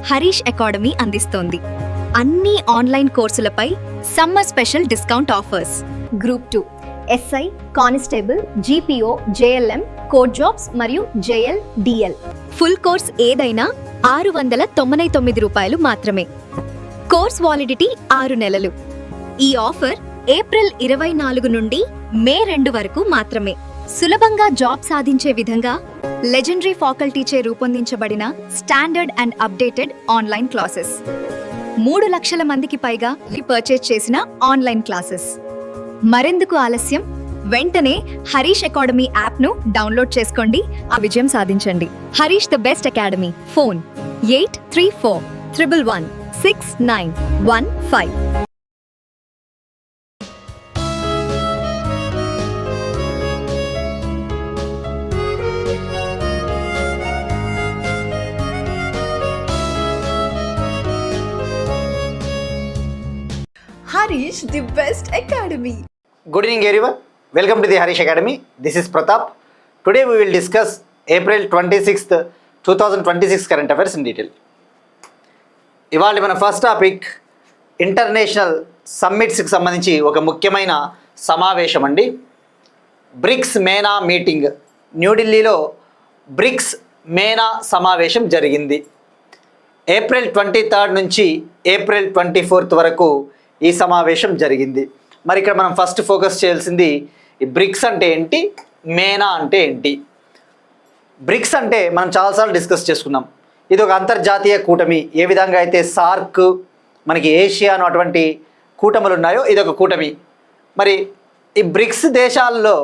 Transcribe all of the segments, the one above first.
Harish academy అందిస్తోంది. అన్ని online కోర్సులపై summer special discount offers. Group 2 SI, constable, GPO, JLM, code jobs మరియు JL, DL. Full course ఏదైనా ₹699 మాత్రమే. కోర్స్ వాలిడిటీ 6 నెలలు. ఈ ఆఫర్ ఏప్రిల్ 24 నుండి మే 2 వరకు మాత్రమే. సులభంగా జాబ్ సాధించే విధంగా లెజెండరీ ఫ్యాకల్టీచే రూపొందించబడిన standard and updated online classes. 3 లక్షల మందికి పైగా పర్చేజ్ చేసిన ఆన్లైన్ క్లాసెస్. మరెందుకు ఆలస్యం? వెంటనే హరీష్ అకాడమీ యాప్ను డౌన్లోడ్ చేసుకోండి, ఆ విజయం సాధించండి. Harish the best academy. Phone 8341116915. Harish, the best academy. Good evening everyone. Welcome to the Harish Academy. This is Pratap. Today we will discuss April 26th, 2026 current affairs in detail. ఇవాళ మన first topic international సమ్మిట్స్కి సంబంధించి ఒక ముఖ్యమైన సమావేశం అండి. Bricks మేనా meeting. న్యూఢిల్లీలో bricks మేనా సమావేశం జరిగింది. ఏప్రిల్ 23rd నుంచి ఏప్రిల్ 24th వరకు ఈ సమావేశం జరిగింది. మరి ఇక్కడ మనం ఫస్ట్ ఫోకస్ చేయాల్సింది ఈ బ్రిక్స్ అంటే ఏంటి, మేనా అంటే ఏంటి. బ్రిక్స్ అంటే మనం చాలాసార్లు డిస్కస్ చేసుకున్నాం. ఇది ఒక అంతర్జాతీయ కూటమి. ఏ విధంగా అయితే సార్క్, మనకి ఏషియా అటువంటి కూటములు ఉన్నాయో ఇది ఒక కూటమి. మరి ఈ బ్రిక్స్ దేశాల్లో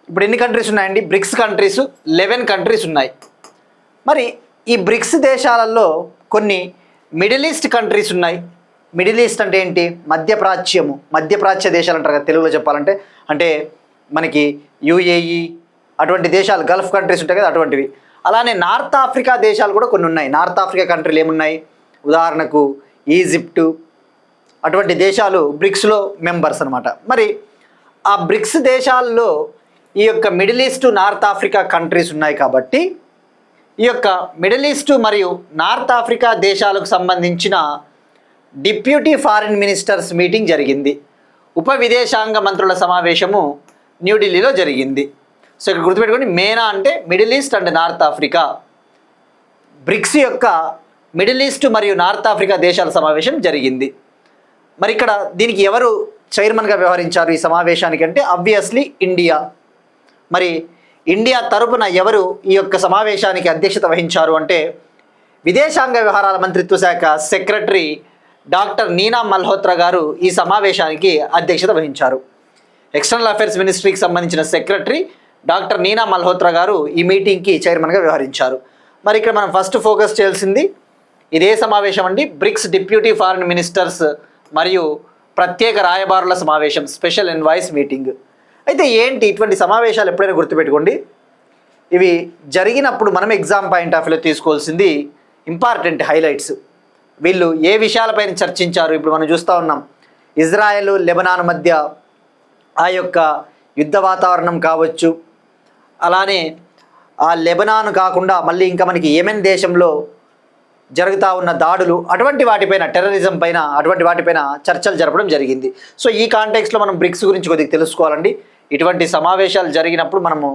ఇప్పుడు ఎన్ని కంట్రీస్ ఉన్నాయండి? బ్రిక్స్ కంట్రీస్ 11 కంట్రీస్ ఉన్నాయి. మరి ఈ బ్రిక్స్ దేశాలలో కొన్ని మిడిల్ ఈస్ట్ కంట్రీస్ ఉన్నాయి. మిడిల్ ఈస్ట్ అంటే ఏంటి? మధ్యప్రాచ్య దేశాలు అంటారు కదా తెలుగులో చెప్పాలంటే. అంటే మనకి యుఏఈ అటువంటి దేశాలు, గల్ఫ్ కంట్రీస్ ఉంటాయి కదా అటువంటివి. అలానే నార్త్ ఆఫ్రికా దేశాలు కూడా కొన్ని ఉన్నాయి. నార్త్ ఆఫ్రికా కంట్రీలు ఏమున్నాయి? ఉదాహరణకు ఈజిప్టు, అటువంటి దేశాలు బ్రిక్స్లో మెంబర్స్ అనమాట. మరి ఆ బ్రిక్స్ దేశాల్లో ఈ యొక్క middle east, north Africa countries ఉన్నాయి. కాబట్టి ఈ యొక్క మిడిల్ ఈస్ట్ మరియు నార్త్ ఆఫ్రికా దేశాలకు సంబంధించిన డిప్యూటీ ఫారిన్ మినిస్టర్స్ మీటింగ్ జరిగింది. ఉప విదేశాంగ మంత్రుల సమావేశము న్యూఢిల్లీలో జరిగింది. సో ఇక్కడ గుర్తుపెట్టుకోండి, మేనా అంటే middle east and north Africa. BRICS యొక్క మిడిల్ ఈస్ట్ మరియు నార్త్ ఆఫ్రికా దేశాల సమావేశం జరిగింది. మరి ఇక్కడ దీనికి ఎవరు చైర్మన్గా వ్యవహరించారు ఈ సమావేశానికి అంటే ఆబ్వియస్లీ ఇండియా. మరి ఇండియా తరపున ఎవరు ఈ యొక్క సమావేశానికి అధ్యక్షత వహించారు అంటే విదేశాంగ వ్యవహారాల మంత్రిత్వ శాఖ సెక్రటరీ డాక్టర్ నీనా మల్హోత్రా గారు ఈ సమావేశానికి అధ్యక్షత వహించారు. ఎక్స్టర్నల్ అఫైర్స్ మినిస్ట్రీకి సంబంధించిన సెక్రటరీ డాక్టర్ నీనా మల్హోత్రా గారు ఈ మీటింగ్కి చైర్మన్గా వ్యవహరించారు. మరి ఇక్కడ మనం ఫస్ట్ ఫోకస్ చేయాల్సింది ఇదే సమావేశం అండి, బ్రిక్స్ డిప్యూటీ ఫారిన్ మినిస్టర్స్ మరియు ప్రత్యేక రాయబారుల సమావేశం, స్పెషల్ ఎన్వాయిస్ మీటింగ్. అయితే ఏంటి ఇటువంటి సమావేశాలు ఎప్పుడైనా గుర్తుపెట్టుకోండి, ఇవి జరిగినప్పుడు మనం ఎగ్జామ్ పాయింట్ ఆఫ్ వ్యూలో తీసుకోవాల్సింది ఇంపార్టెంట్ హైలైట్స్. వీళ్ళు ఏ విషయాలపైన చర్చించారు? ఇప్పుడు మనం చూస్తూ ఉన్నాం, ఇజ్రాయెల్ లెబనాన్ మధ్య ఆ యొక్క యుద్ధ వాతావరణం కావచ్చు, అలానే ఆ లెబనాన్ కాకుండా మళ్ళీ ఇంకా మనకి యెమెన్ దేశంలో జరుగుతూ ఉన్న దాడులు, అటువంటి వాటిపైన, టెర్రరిజం పైన, అటువంటి వాటిపైన చర్చలు జరపడం జరిగింది. సో ఈ కాంటెక్స్లో మనం బ్రిక్స్ గురించి కొద్దిగా తెలుసుకోవాలండి. ఇటువంటి సమావేశాలు జరిగినప్పుడు మనము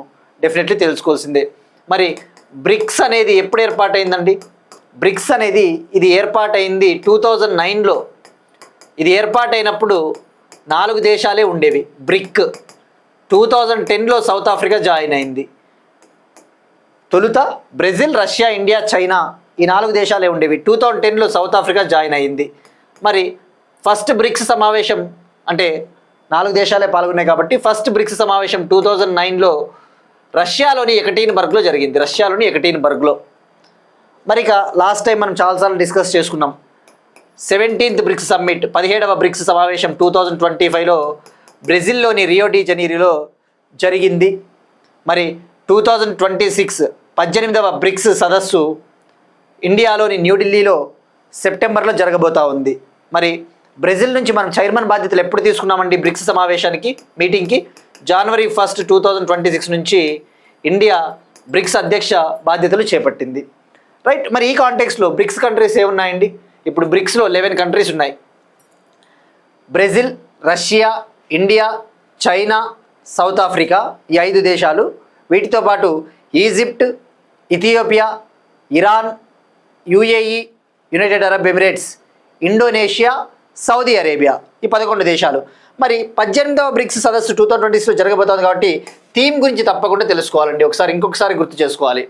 డెఫినెట్లీ తెలుసుకోవాల్సిందే. మరి బ్రిక్స్ అనేది ఎప్పుడు ఏర్పాటైందండి? బ్రిక్స్ అనేది ఇది ఏర్పాటైంది 2009లో. ఇది ఏర్పాటైనప్పుడు 4 దేశాలే ఉండేవి. బ్రిక్ 2010లో సౌత్ ఆఫ్రికా జాయిన్ అయింది. తొలుత బ్రెజిల్, రష్యా, ఇండియా, చైనా ఈ 4 దేశాలే ఉండేవి. 2010లో సౌత్ ఆఫ్రికా జాయిన్ అయింది. మరి ఫస్ట్ బ్రిక్స్ సమావేశం అంటే 4 దేశాలే పాల్గొన్నాయి కాబట్టి ఫస్ట్ బ్రిక్స్ సమావేశం 2009లో రష్యాలోని ఎకటీన్బర్గ్లో జరిగింది. రష్యాలోని ఎకటీన్బర్గ్లో. మరి ఇక లాస్ట్ టైం మనం చాలాసార్లు డిస్కస్ చేసుకున్నాం 17th బ్రిక్స్ సమ్మిట్, 17వ బ్రిక్స్ సమావేశం 2025లో బ్రెజిల్లోని రియో డి జనీరోలో జరిగింది. మరి 2026 18వ బ్రిక్స్ సదస్సు ఇండియాలోని న్యూఢిల్లీలో సెప్టెంబర్లో జరగబోతూ ఉంది. మరి బ్రెజిల్ నుంచి మనం చైర్మన్ బాధ్యతలు ఎప్పుడు తీసుకున్నామండి బ్రిక్స్ సమావేశానికి, మీటింగ్కి? January 1, 2026 నుంచి ఇండియా బ్రిక్స్ అధ్యక్ష బాధ్యతలు చేపట్టింది. రైట్. మరి ఈ కాంటెక్స్లో బ్రిక్స్ కంట్రీస్ ఏమున్నాయండి? ఇప్పుడు బ్రిక్స్లో 11 కంట్రీస్ ఉన్నాయి. Brazil, Russia, India, China, south Africa, ఈ 5 దేశాలు. వీటితో పాటు Egypt, Ethiopia, Iran, UAE, United Arab Emirates, Indonesia, Saudi Arabia, ఈ 11 దేశాలు. మరి 18వ బ్రిక్స్ సదస్సు 2026లో జరగబోతోంది కాబట్టి థీమ్ గురించి తప్పకుండా తెలుసుకోవాలండి. ఇంకొకసారి గుర్తు చేసుకోవాలి.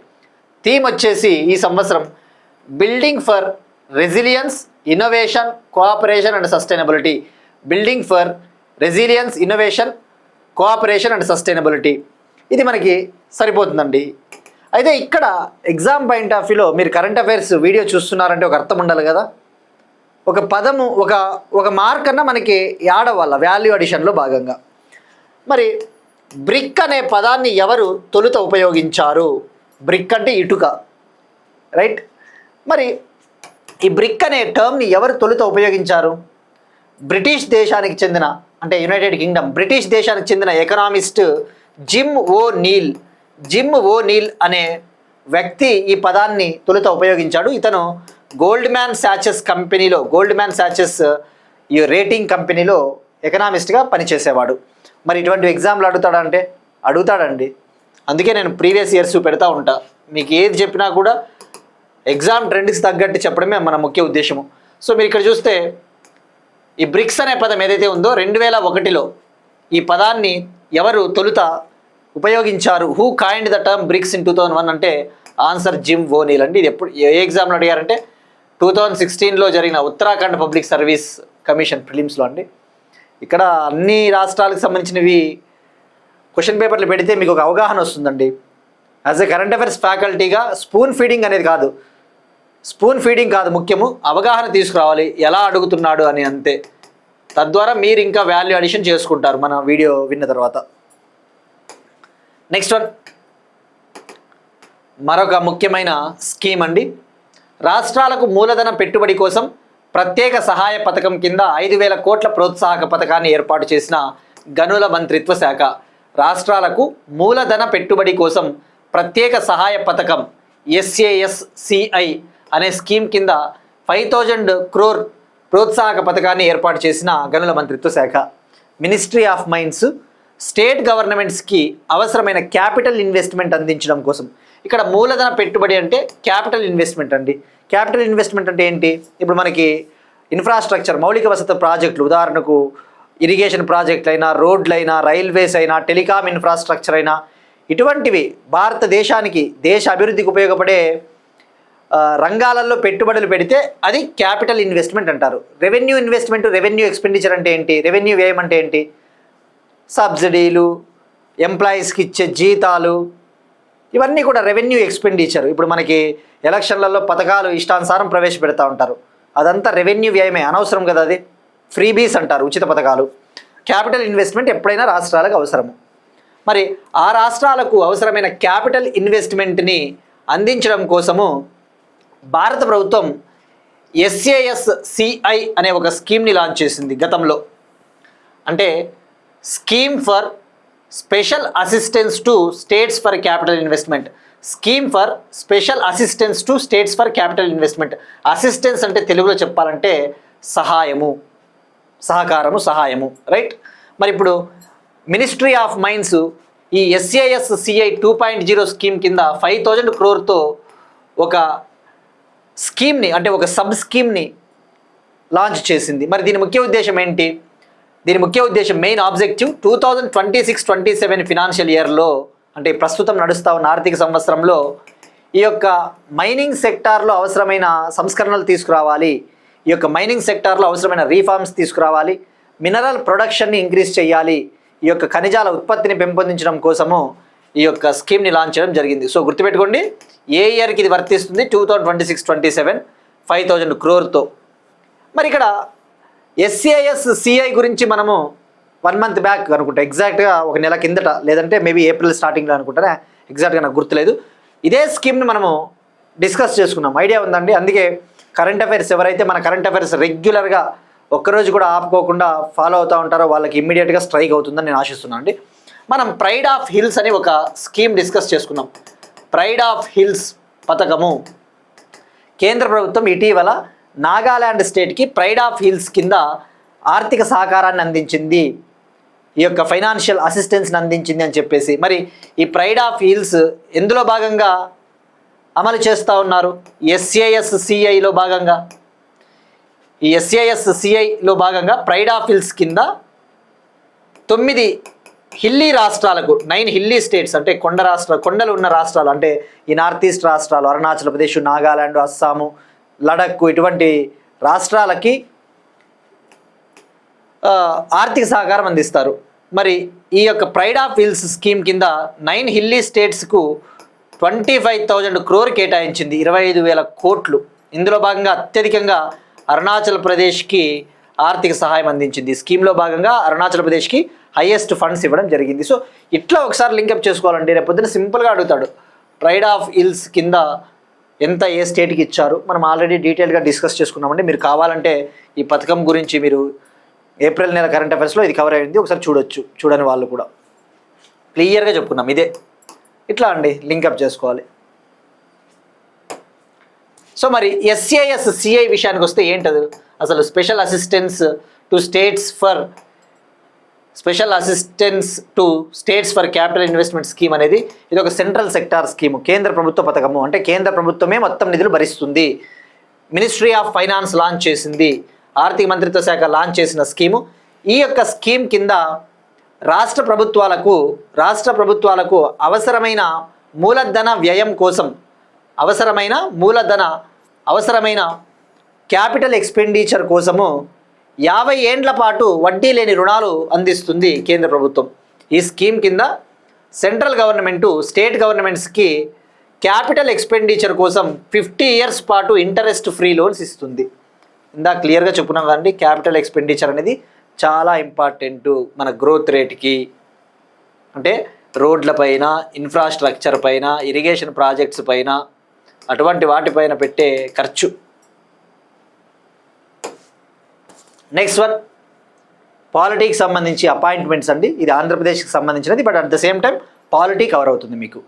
థీమ్ వచ్చేసి ఈ సంవత్సరం building for resilience, innovation, cooperation and sustainability. Building for resilience, innovation, cooperation and sustainability. ఇది మనకి సరిపోతుందండి. అయితే ఇక్కడ ఎగ్జామ్ పాయింట్ ఆఫ్ వ్యూలో మీరు కరెంట్ అఫైర్స్ వీడియో చూస్తున్నారంటే ఒక అర్థం ఉండాలి కదా. ఒక పదము ఒక మార్క్ అన్న మనకి యాడ్ అవ్వాలి వాల్యూ అడిషన్లో భాగంగా. మరి బ్రిక్ అనే పదాన్ని ఎవరు తొలుత ఉపయోగించారు? బ్రిక్ అంటే ఇటుక, రైట్. మరి ఈ బ్రిక్ అనే టర్మ్ని ఎవరు తొలుత ఉపయోగించారు? బ్రిటిష్ దేశానికి చెందిన, అంటే యునైటెడ్ కింగ్డమ్, బ్రిటిష్ దేశానికి చెందిన ఎకనామిస్ట్ జిమ్ ఓ నీల్ అనే వ్యక్తి ఈ పదాన్ని తొలుత ఉపయోగించాడు. ఇతను గోల్డ్మ్యాన్ సాచెస్ ఈ రేటింగ్ కంపెనీలో ఎకనామిస్ట్గా పనిచేసేవాడు. మరి ఇటువంటి ఎగ్జామ్లు అడుగుతాడండి. అందుకే నేను ప్రీవియస్ ఇయర్స్ పెడతా ఉంటా. మీకు ఏది చెప్పినా కూడా ఎగ్జామ్ ట్రెండ్స్కి తగ్గట్టు చెప్పడమే మన ముఖ్య ఉద్దేశము. సో మీరు ఇక్కడ చూస్తే ఈ బ్రిక్స్ అనే పదం ఏదైతే ఉందో 2001లో ఈ పదాన్ని ఎవరు తొలుత ఉపయోగించారు? Who coined the term BRICS in 2001 అంటే ఆన్సర్ జిమ్ ఓ నీల్ అండి. ఇది ఎప్పుడు ఏ ఎగ్జామ్లో అడిగారంటే 2016లో జరిగిన ఉత్తరాఖండ్ పబ్లిక్ సర్వీస్ కమిషన్ ప్రిలిమ్స్లో అండి. ఇక్కడ అన్ని రాష్ట్రాలకు సంబంధించినవి క్వశ్చన్ పేపర్లు పెడితే మీకు ఒక అవగాహన వస్తుందండి. యాజ్ ఎ కరెంట్ అఫైర్స్ ఫ్యాకల్టీగా స్పూన్ ఫీడింగ్ కాదు ముఖ్యము, అవగాహన తీసుకురావాలి ఎలా అడుగుతున్నాడు అని, అంతే. తద్వారా మీరు ఇంకా వాల్యూ అడిషన్ చేసుకుంటారు మన వీడియో విన్న తర్వాత. నెక్స్ట్ వన్, మరొక ముఖ్యమైన స్కీమ్ అండి. రాష్ట్రాలకు మూలధన పెట్టుబడి కోసం ప్రత్యేక సహాయ పథకం కింద 5,000 కోట్ల ప్రోత్సాహక పథకాన్ని ఏర్పాటు చేసిన గనుల మంత్రిత్వ శాఖ. రాష్ట్రాలకు మూలధన పెట్టుబడి కోసం ప్రత్యేక సహాయ పథకం SASCI అనే స్కీమ్ కింద 5,000 crore ప్రోత్సాహక పథకాన్ని ఏర్పాటు చేసిన గనుల మంత్రిత్వ శాఖ. మినిస్ట్రీ ఆఫ్ మైన్స్ స్టేట్ గవర్నమెంట్స్కి అవసరమైన క్యాపిటల్ ఇన్వెస్ట్మెంట్ అందించడం కోసం. ఇక్కడ మూలధన పెట్టుబడి అంటే క్యాపిటల్ ఇన్వెస్ట్మెంట్ అండి. క్యాపిటల్ ఇన్వెస్ట్మెంట్ అంటే ఏంటి? ఇప్పుడు మనకి ఇన్ఫ్రాస్ట్రక్చర్, మౌలిక వసతి ప్రాజెక్టులు, ఉదాహరణకు ఇరిగేషన్ ప్రాజెక్టులు అయినా, రోడ్లైనా, రైల్వేస్ అయినా, టెలికాం ఇన్ఫ్రాస్ట్రక్చర్ అయినా, ఇటువంటివి భారతదేశానికి దేశ అభివృద్ధికి ఉపయోగపడే రంగాలలో పెట్టుబడులు పెడితే అది క్యాపిటల్ ఇన్వెస్ట్మెంట్ అంటారు. రెవెన్యూ ఇన్వెస్ట్మెంట్, రెవెన్యూ ఎక్స్పెండిచర్ అంటే ఏంటి? రెవెన్యూ వ్యయం అంటే ఏంటి? సబ్సిడీలు, ఎంప్లాయీస్కి ఇచ్చే జీతాలు, ఇవన్నీ కూడా రెవెన్యూ ఎక్స్పెండిచర్. ఇప్పుడు మనకి ఎలక్షన్లలో పథకాలు ఇష్టానుసారం ప్రవేశపెడతా ఉంటారు, అదంతా రెవెన్యూ వ్యయమే, అనవసరం కదా అది. ఫ్రీబీస్ అంటారు, ఉచిత పథకాలు. క్యాపిటల్ ఇన్వెస్ట్మెంట్ ఎప్పుడైనా రాష్ట్రాలకు అవసరము. మరి ఆ రాష్ట్రాలకు అవసరమైన క్యాపిటల్ ఇన్వెస్ట్మెంట్ని అందించడం కోసము భారత ప్రభుత్వం SASCI అనే ఒక స్కీమ్ని లాంచ్ చేసింది గతంలో. అంటే scheme for special assistance to states for capital investment. Scheme for special assistance to states for capital investment. Assistance అంటే తెలుగులో చెప్పాలంటే సహాయము, రైట్. మరి ఇప్పుడు మినిస్ట్రీ ఆఫ్ మైన్స్ ఈ SASCI 2.0 స్కీమ్ కింద 5,000 crore ఒక స్కీమ్ని, అంటే ఒక సబ్ స్కీమ్ని లాంచ్ చేసింది. మరి దీని ముఖ్య ఉద్దేశం ఏంటి? దీని ముఖ్య ఉద్దేశం, మెయిన్ ఆబ్జెక్టివ్ 2026-27 ఫినాన్షియల్ ఇయర్లో, అంటే ప్రస్తుతం నడుస్తూ ఉన్న ఆర్థిక సంవత్సరంలో ఈ యొక్క మైనింగ్ సెక్టార్లో అవసరమైన సంస్కరణలు తీసుకురావాలి, ఈ యొక్క మైనింగ్ సెక్టార్లో అవసరమైన రీఫార్మ్స్ తీసుకురావాలి, మినరల్ ప్రొడక్షన్ని ఇంక్రీజ్ చేయాలి, ఈ యొక్క ఖనిజాల ఉత్పత్తిని పెంపొందించడం కోసము ఈ యొక్క స్కీమ్ని లాంచ్ చేయడం జరిగింది. సో గుర్తుపెట్టుకోండి, ఏ ఇయర్కి ఇది వర్తిస్తుంది? 2026-27 5,000 crore. మరి ఇక్కడ SASCI గురించి మనము 1 month బ్యాక్ అనుకుంటా, ఎగ్జాక్ట్గా ఒక నెల కిందట, లేదంటే మేబీ ఏప్రిల్ స్టార్టింగ్లో అనుకుంటారా, ఎగ్జాక్ట్గా నాకు గుర్తులేదు, ఇదే స్కీమ్ని మనము డిస్కస్ చేసుకున్నాం. ఐడియా ఉందండి. అందుకే కరెంట్ అఫైర్స్ ఎవరైతే మన కరెంట్ అఫైర్స్ రెగ్యులర్గా ఒక్కరోజు కూడా ఆపుకోకుండా ఫాలో అవుతూ ఉంటారో వాళ్ళకి ఇమ్మీడియట్గా స్ట్రైక్ అవుతుందని నేను ఆశిస్తున్నాను అండి. మనం ప్రైడ్ ఆఫ్ హిల్స్ అని ఒక స్కీమ్ డిస్కస్ చేసుకున్నాం. ప్రైడ్ ఆఫ్ హిల్స్ పథకము కేంద్ర ప్రభుత్వం ఇటీవల నాగాల్యాండ్ స్టేట్కి ప్రైడ్ ఆఫ్ హిల్స్ కింద ఆర్థిక సహకారాన్ని అందించింది, ఈ యొక్క ఫైనాన్షియల్ అసిస్టెన్స్ని అందించింది అని చెప్పేసి, మరి ఈ ప్రైడ్ ఆఫ్ హిల్స్ ఎందులో భాగంగా అమలు చేస్తూ ఉన్నారు? SASCIలో భాగంగా. ఈ SASCIలో భాగంగా ప్రైడ్ ఆఫ్ హిల్స్ కింద 9 హిల్లీ రాష్ట్రాలకు, 9 హిల్లీ స్టేట్స్ అంటే కొండలు ఉన్న రాష్ట్రాలు అంటే ఈ నార్త్ ఈస్ట్ రాష్ట్రాలు, అరుణాచల్ ప్రదేశ్, నాగాలాండ్, అస్సాము, లడఖ్ ఇటువంటి రాష్ట్రాలకి ఆర్థిక సహకారం అందిస్తారు. మరి ఈ యొక్క ప్రైడ్ ఆఫ్ హిల్స్ స్కీమ్ కింద 9 హిల్లీ స్టేట్స్కు 25,000 crore కేటాయించింది, 25,000 కోట్లు. ఇందులో భాగంగా అత్యధికంగా అరుణాచల్ ప్రదేశ్కి ఆర్థిక సహాయం అందించింది. స్కీమ్లో భాగంగా అరుణాచల్ ప్రదేశ్కి హైయెస్ట్ ఫండ్స్ ఇవ్వడం జరిగింది. సో ఇట్లా ఒకసారి లింకప్ చేసుకోవాలంటే రేపు పొద్దున సింపుల్గా అడుగుతాడు, ప్రైడ్ ఆఫ్ హిల్స్ కింద ఎంత ఏ స్టేట్కి ఇచ్చారు, మనం ఆల్రెడీ డీటెయిల్గా డిస్కస్ చేసుకున్నామండి. మీరు కావాలంటే ఈ పథకం గురించి మీరు ఏప్రిల్ నెల కరెంట్ అఫైర్స్లో ఇది కవర్ అయింది, ఒకసారి చూడొచ్చు, చూడని వాళ్ళు కూడా క్లియర్గా చెప్పుకున్నాం. ఇదే ఇట్లా అండి లింకప్ చేసుకోవాలి. సో మరి SASCI విషయానికి వస్తే ఏంటది అసలు? Special assistance to states for capital investment scheme అనేది ఇది ఒక సెంట్రల్ సెక్టార్ స్కీము, కేంద్ర ప్రభుత్వ పథకము. అంటే కేంద్ర ప్రభుత్వమే మొత్తం నిధులు భరిస్తుంది. మినిస్ట్రీ ఆఫ్ ఫైనాన్స్ లాంచ్ చేసింది, ఆర్థిక మంత్రిత్వ శాఖ లాంచ్ చేసిన స్కీము. ఈ యొక్క స్కీమ్ కింద రాష్ట్ర ప్రభుత్వాలకు అవసరమైన మూలధన వ్యయం కోసం అవసరమైన క్యాపిటల్ ఎక్స్పెండిచర్ కోసము 50 ఏండ్ల పాటు వడ్డీ లేని రుణాలు అందిస్తుంది కేంద్ర ప్రభుత్వం. ఈ స్కీమ్ కింద సెంట్రల్ గవర్నమెంటు స్టేట్ గవర్నమెంట్స్కి క్యాపిటల్ ఎక్స్పెండిచర్ కోసం 50 years పాటు ఇంటరెస్ట్ ఫ్రీ లోన్స్ ఇస్తుంది. ఇందా క్లియర్గా చెప్పుకున్నాం కదండి, క్యాపిటల్ ఎక్స్పెండిచర్ అనేది చాలా ఇంపార్టెంట్ మన గ్రోత్ రేట్కి. అంటే రోడ్ల పైన, ఇన్ఫ్రాస్ట్రక్చర్ పైన, ఇరిగేషన్ ప్రాజెక్ట్స్ పైన, అటువంటి వాటిపైన పెట్టే ఖర్చు. నెక్స్ట్ వన్ పాలిటీకి సంబంధించి అపాయింట్మెంట్స్ అండి. ఇది ఆంధ్రప్రదేశ్కి సంబంధించినది, but at the same time polity cover అవుతుంది మీకు.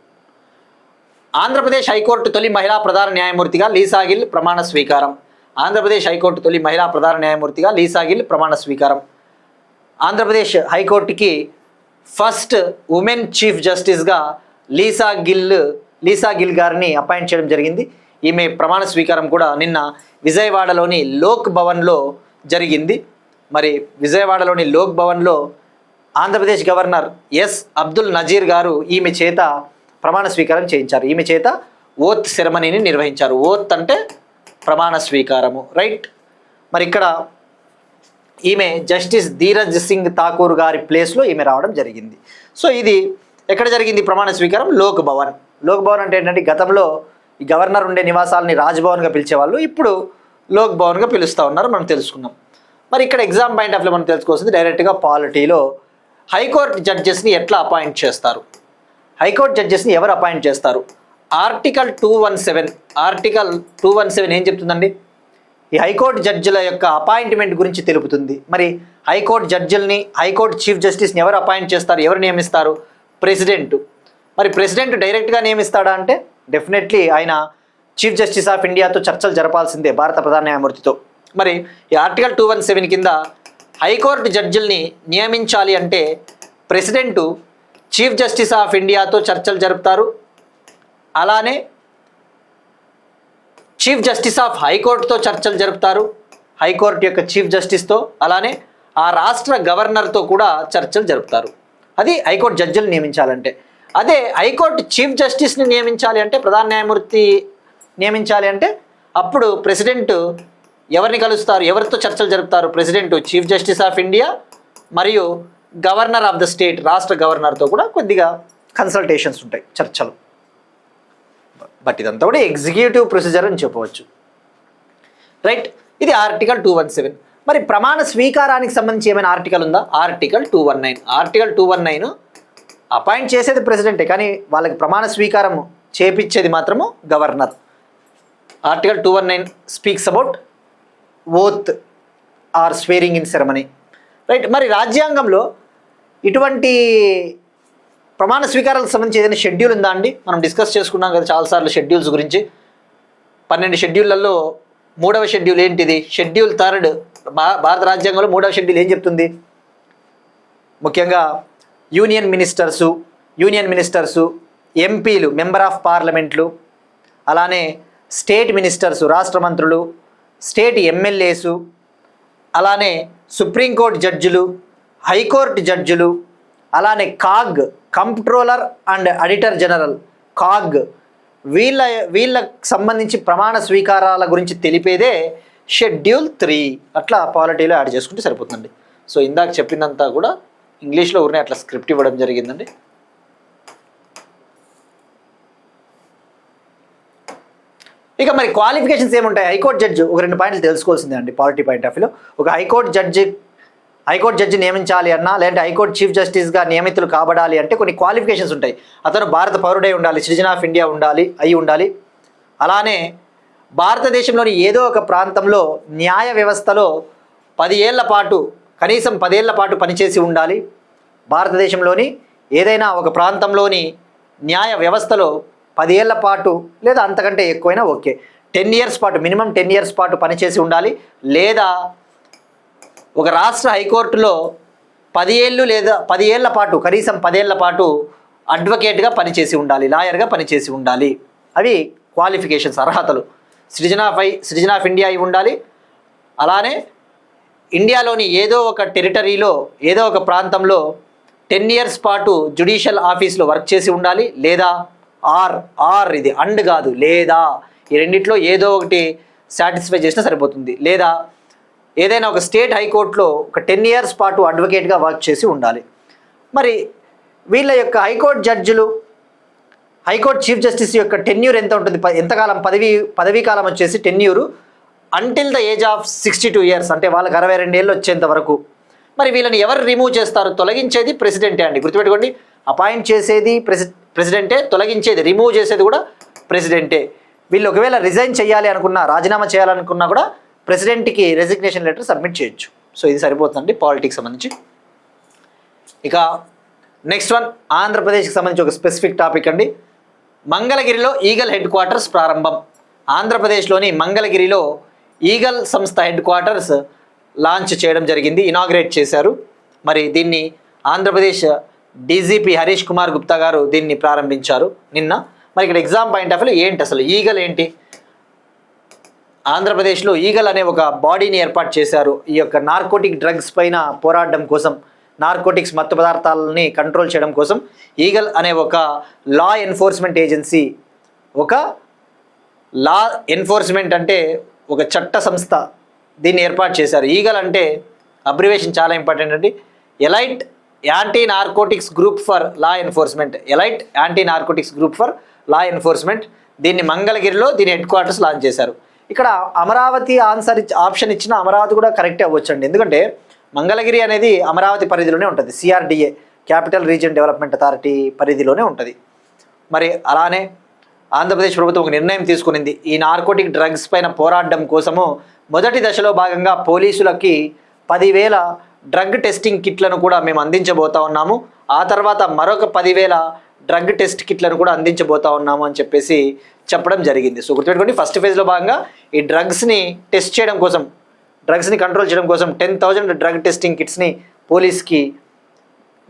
ఆంధ్రప్రదేశ్ హైకోర్టు తొలి మహిళా ప్రధాన న్యాయమూర్తిగా లీసా గిల్ ప్రమాణ స్వీకారం. ఆంధ్రప్రదేశ్ హైకోర్టు తొలి మహిళా ప్రధాన న్యాయమూర్తిగా లీసా గిల్ ప్రమాణ స్వీకారం. ఆంధ్రప్రదేశ్ హైకోర్టుకి ఫస్ట్ ఉమెన్ చీఫ్ జస్టిస్గా లీసా గిల్ గారిని అపాయింట్ చేయడం జరిగింది. ఈమె ప్రమాణ స్వీకారం కూడా నిన్న విజయవాడలోని లోక్ భవన్లో జరిగింది. మరి విజయవాడలోని లోక్ భవన్లో ఆంధ్రప్రదేశ్ గవర్నర్ ఎస్ అబ్దుల్ నజీర్ గారు ఈమె చేత ప్రమాణ స్వీకారం చేయించారు. ఈమె చేత ఓత్ సెరమనీని నిర్వహించారు. ఓత్ అంటే ప్రమాణ స్వీకారము, రైట్. మరి ఇక్కడ ఈమె జస్టిస్ ధీరజ్ సింగ్ ఠాకూర్ గారి ప్లేస్లో ఈమె రావడం జరిగింది. సో ఇది ఎక్కడ జరిగింది ప్రమాణ స్వీకారం? లోక్ భవన్. లోక్ భవన్ అంటే ఏంటంటే గతంలో ఈ గవర్నర్ ఉండే నివాసాలని రాజ్భవన్గా పిలిచేవాళ్ళు, ఇప్పుడు లోక్ భవన్గా పిలుస్తూ ఉన్నారు, మనం తెలుసుకున్నాం. మరి ఇక్కడ ఎగ్జామ్ పాయింట్ ఆఫ్ వ్యూ మనం తెలుసుకోవాల్సింది డైరెక్ట్గా పాలిటీలో హైకోర్టు జడ్జెస్ని ఎట్లా అపాయింట్ చేస్తారు, హైకోర్టు జడ్జెస్ని ఎవరు అపాయింట్ చేస్తారు? ఆర్టికల్ 217 ఏం చెప్తుందండి? ఈ హైకోర్టు జడ్జిల యొక్క అపాయింట్మెంట్ గురించి తెలుపుతుంది. మరి హైకోర్టు జడ్జిల్ని, హైకోర్టు చీఫ్ జస్టిస్ని ఎవరు అపాయింట్ చేస్తారు, ఎవరు నియమిస్తారు? ప్రెసిడెంట్. మరి ప్రెసిడెంట్ డైరెక్ట్గా నియమిస్తాడా అంటే డెఫినెట్లీ ఆయన చీఫ్ జస్టిస్ ఆఫ్ ఇండియాతో చర్చలు జరపాల్సిందే, భారత ప్రధాన న్యాయమూర్తితో. మరి ఈ ఆర్టికల్ 217 కింద హైకోర్టు జడ్జిల్ని నియమించాలి అంటే ప్రెసిడెంటు చీఫ్ జస్టిస్ ఆఫ్ ఇండియాతో చర్చలు జరుపుతారు. అలానే చీఫ్ జస్టిస్ ఆఫ్ హైకోర్టుతో చర్చలు జరుపుతారు, హైకోర్టు యొక్క చీఫ్ జస్టిస్తో. అలానే ఆ రాష్ట్ర గవర్నర్తో కూడా చర్చలు జరుపుతారు. అది హైకోర్టు జడ్జిలు నియమించాలంటే. అదే హైకోర్టు చీఫ్ జస్టిస్ని నియమించాలి అంటే, ప్రధాన న్యాయమూర్తి నియమించాలి అంటే అప్పుడు ప్రెసిడెంట్ ఎవరిని కలుస్తారు, ఎవరితో చర్చలు జరుపుతారు? President chief justice of India మరియు గవర్నర్ ఆఫ్ ద స్టేట్, రాష్ట్ర గవర్నర్తో కూడా కొద్దిగా కన్సల్టేషన్స్ ఉంటాయి, చర్చలు. బట్ ఇదంతా కూడా ఎగ్జిక్యూటివ్ ప్రొసీజర్ అని చెప్పవచ్చు, రైట్. ఇది ఆర్టికల్ 217. మరి ప్రమాణ స్వీకారానికి సంబంధించి ఏమైనా ఆర్టికల్ ఉందా? ఆర్టికల్ 219. ఆర్టికల్ 219 అపాయింట్ చేసేది ప్రెసిడెంటే, కానీ వాళ్ళకి ప్రమాణ స్వీకారం చేపించేది మాత్రము governor. Article 219 speaks about oath or swearing in ceremony, right. మరి రాజ్యాంగంలో ఇటువంటి ప్రమాణ స్వీకారాలకు సంబంధించి ఏదైనా షెడ్యూల్ ఉందా అండి? మనం డిస్కస్ చేసుకున్నాం కదా చాలాసార్లు షెడ్యూల్స్ గురించి. 12 షెడ్యూళ్లలో 3వ షెడ్యూల్ ఏంటిది? షెడ్యూల్ 3 భారత రాజ్యాంగంలో 3వ షెడ్యూల్ ఏం చెప్తుంది? ముఖ్యంగా యూనియన్ మినిస్టర్సు, ఎంపీలు, మెంబర్ ఆఫ్ పార్లమెంట్లు, అలానే స్టేట్ మినిస్టర్సు, రాష్ట్ర మంత్రులు, స్టేట్ ఎమ్మెల్యేసు, అలానే సుప్రీంకోర్టు జడ్జిలు, హైకోర్టు జడ్జిలు, అలానే CAG, comptroller and auditor general, CAG, వీళ్ళకు సంబంధించి ప్రమాణ స్వీకారాల గురించి తెలిపేదే షెడ్యూల్ 3. అట్లా పాలిటీలో యాడ్ చేసుకుంటే సరిపోతుందండి. సో ఇందాక చెప్పిందంతా కూడా ఇంగ్లీష్లో ఊరినే అట్లా స్క్రిప్ట్ ఇవ్వడం జరిగిందండి. ఇక మరి క్వాలిఫికేషన్స్ ఏముంటాయి? హైకోర్టు జడ్జి ఒక 2 పాయింట్లు తెలుసుకోవాల్సిందే అండి పాలిటీ పాయింట్ ఆఫ్ వ్యూలో. ఒక హైకోర్టు జడ్జి నియమించాలి అన్నా, లేదంటే హైకోర్టు చీఫ్ జస్టిస్గా నియమితులు కాబడాలి అంటే కొన్ని క్వాలిఫికేషన్స్ ఉంటాయి. అతను భారత పౌరుడై ఉండాలి, సిటిజన్ ఆఫ్ ఇండియా ఉండాలి. అలానే భారతదేశంలోని ఏదో ఒక ప్రాంతంలో న్యాయ వ్యవస్థలో 10 ఏళ్ల పాటు, కనీసం 10 ఏళ్ల పాటు పనిచేసి ఉండాలి. భారతదేశంలోని ఏదైనా ఒక ప్రాంతంలోని న్యాయ వ్యవస్థలో 10 ఏళ్ల పాటు లేదా అంతకంటే ఎక్కువైనా ఓకే, 10 ఇయర్స్ పాటు, మినిమం 10 ఇయర్స్ పాటు పనిచేసి ఉండాలి. లేదా ఒక రాష్ట్ర హైకోర్టులో 10 ఏళ్ళు లేదా 10 ఏళ్ల పాటు, కనీసం 10 ఏళ్ల పాటు అడ్వకేట్గా పనిచేసి ఉండాలి, లాయర్గా పనిచేసి ఉండాలి. అవి క్వాలిఫికేషన్స్, అర్హతలు. సిటిజన్ ఆఫ్ ఇండియా అయి ఉండాలి. అలానే ఇండియాలోని ఏదో ఒక టెరిటరీలో, ఏదో ఒక ప్రాంతంలో 10 ఇయర్స్ పాటు జ్యుడిషియల్ ఆఫీస్లో వర్క్ చేసి ఉండాలి. లేదా ఇది అండ్ కాదు, లేదా ఈ రెండిట్లో ఏదో ఒకటి సాటిస్ఫై చేసినా సరిపోతుంది. లేదా ఏదైనా ఒక స్టేట్ హైకోర్టులో ఒక 10 ఇయర్స్ పాటు అడ్వకేట్గా వర్క్ చేసి ఉండాలి. మరి వీళ్ళ యొక్క హైకోర్టు జడ్జిలు, హైకోర్టు చీఫ్ జస్టిస్ యొక్క టెన్యూర్ ఎంత ఉంటుంది? ఎంతకాలం పదవీ కాలం వచ్చేసి tenure until the age of 62 years, అంటే వాళ్ళకి 62 ఏళ్ళు వచ్చేంత వరకు. మరి వీళ్ళని ఎవరు రిమూవ్ చేస్తారు? తొలగించేది ప్రెసిడెంటే అండి, గుర్తుపెట్టుకోండి. అపాయింట్ చేసేది ప్రెసిడెంటే, తొలగించేది, రిమూవ్ చేసేది కూడా ప్రెసిడెంటే. వీళ్ళు ఒకవేళ రిజైన్ చేయాలి అనుకున్నా, రాజీనామా చేయాలనుకున్నా కూడా ప్రెసిడెంట్కి రెసిగ్నేషన్ లెటర్ సబ్మిట్ చేయొచ్చు. సో ఇది సరిపోతుందండి పాలిటిక్స్ సంబంధించి. ఇక నెక్స్ట్ వన్, ఆంధ్రప్రదేశ్కి సంబంధించి ఒక స్పెసిఫిక్ టాపిక్ అండి. మంగళగిరిలో ఈగల్ హెడ్ క్వార్టర్స్ ప్రారంభం. ఆంధ్రప్రదేశ్లోని మంగళగిరిలో ఈగల్ సంస్థ హెడ్ క్వార్టర్స్ లాంచ్ చేయడం జరిగింది, ఇనాగ్రేట్ చేశారు. మరి దీన్ని ఆంధ్రప్రదేశ్ డీజీపీ హరీష్ కుమార్ గుప్తా గారు దీన్ని ప్రారంభించారు నిన్న. మరి ఇక్కడ ఎగ్జామ్ పాయింట్ ఆఫ్ వ్యూ ఏంటి అసలు ఈగల్ ఏంటి? ఆంధ్రప్రదేశ్లో ఈగల్ అనే ఒక బాడీని ఏర్పాటు చేశారు. ఈ యొక్క నార్కోటిక్ డ్రగ్స్ పైన పోరాడడం కోసం, నార్కోటిక్స్ మత్తు పదార్థాలని కంట్రోల్ చేయడం కోసం ఈగల్ అనే ఒక లా ఎన్ఫోర్స్మెంట్ ఏజెన్సీ, ఒక లా ఎన్ఫోర్స్మెంట్ అంటే ఒక చట్ట సంస్థ, దీన్ని ఏర్పాటు చేశారు. ఈగల్ అంటే అబ్రివేషన్ చాలా ఇంపార్టెంట్ అండి. Elite anti narcotics group for law enforcement, elite anti narcotics group for law enforcement. దీన్ని మంగళగిరిలో దీని హెడ్ క్వార్టర్స్ లాంచ్ చేశారు. ఇక్కడ అమరావతి ఆప్షన్ ఇచ్చిన అమరావతి కూడా కరెక్టే అవ్వచ్చండి, ఎందుకంటే మంగళగిరి అనేది అమరావతి పరిధిలోనే ఉంటుంది, CRDA, capital region development authority పరిధిలోనే ఉంటుంది. మరి అలానే ఆంధ్రప్రదేశ్ ప్రభుత్వం ఒక నిర్ణయం తీసుకునింది. ఈ నార్కోటిక్ డ్రగ్స్ పైన పోరాడడం కోసము మొదటి దశలో భాగంగా పోలీసులకి 10,000 డ్రగ్ టెస్టింగ్ కిట్లను కూడా మేము అందించబోతా ఉన్నాము. ఆ తర్వాత మరొక 10,000 డ్రగ్ టెస్ట్ కిట్లను కూడా అందించబోతా ఉన్నాము అని చెప్పేసి చెప్పడం జరిగింది. సో గుర్తుపెట్టుకోండి, ఫస్ట్ ఫేజ్లో భాగంగా ఈ డ్రగ్స్ని టెస్ట్ చేయడం కోసం, డ్రగ్స్ని కంట్రోల్ చేయడం కోసం 10,000 డ్రగ్ టెస్టింగ్ కిట్స్ని పోలీస్కి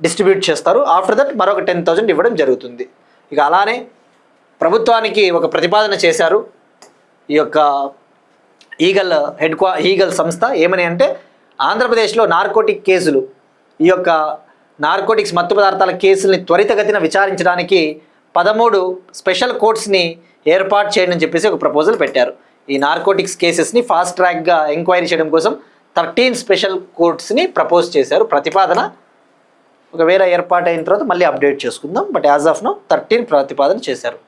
డిస్ట్రిబ్యూట్ చేస్తారు. ఆఫ్టర్ దట్ మరొక 10,000 ఇవ్వడం జరుగుతుంది. ఇక అలానే ప్రభుత్వానికి ఒక ప్రతిపాదన చేశారు ఈ యొక్క ఈగల్ సంస్థ. ఏమని అంటే ఆంధ్రప్రదేశ్లో నార్కోటిక్ కేసులు, ఈ యొక్క నార్కోటిక్స్ మత్తు పదార్థాల కేసుల్ని త్వరితగతిన విచారించడానికి 13 స్పెషల్ కోర్ట్స్ని ఏర్పాటు చేయండి అని చెప్పేసి ఒక ప్రపోజల్ పెట్టారు. ఈ నార్కోటిక్స్ కేసెస్ని ఫాస్ట్ ట్రాక్గా ఎంక్వైరీ చేయడం కోసం 13 స్పెషల్ కోర్ట్స్ని ప్రపోజ్ చేశారు. ప్రతిపాదన ఒకవేళ ఏర్పాటు అయిన తర్వాత మళ్ళీ అప్డేట్ చేసుకుందాం, బట్ యాజ్ ఆఫ్ నౌ 13 ప్రతిపాదన చేశారు.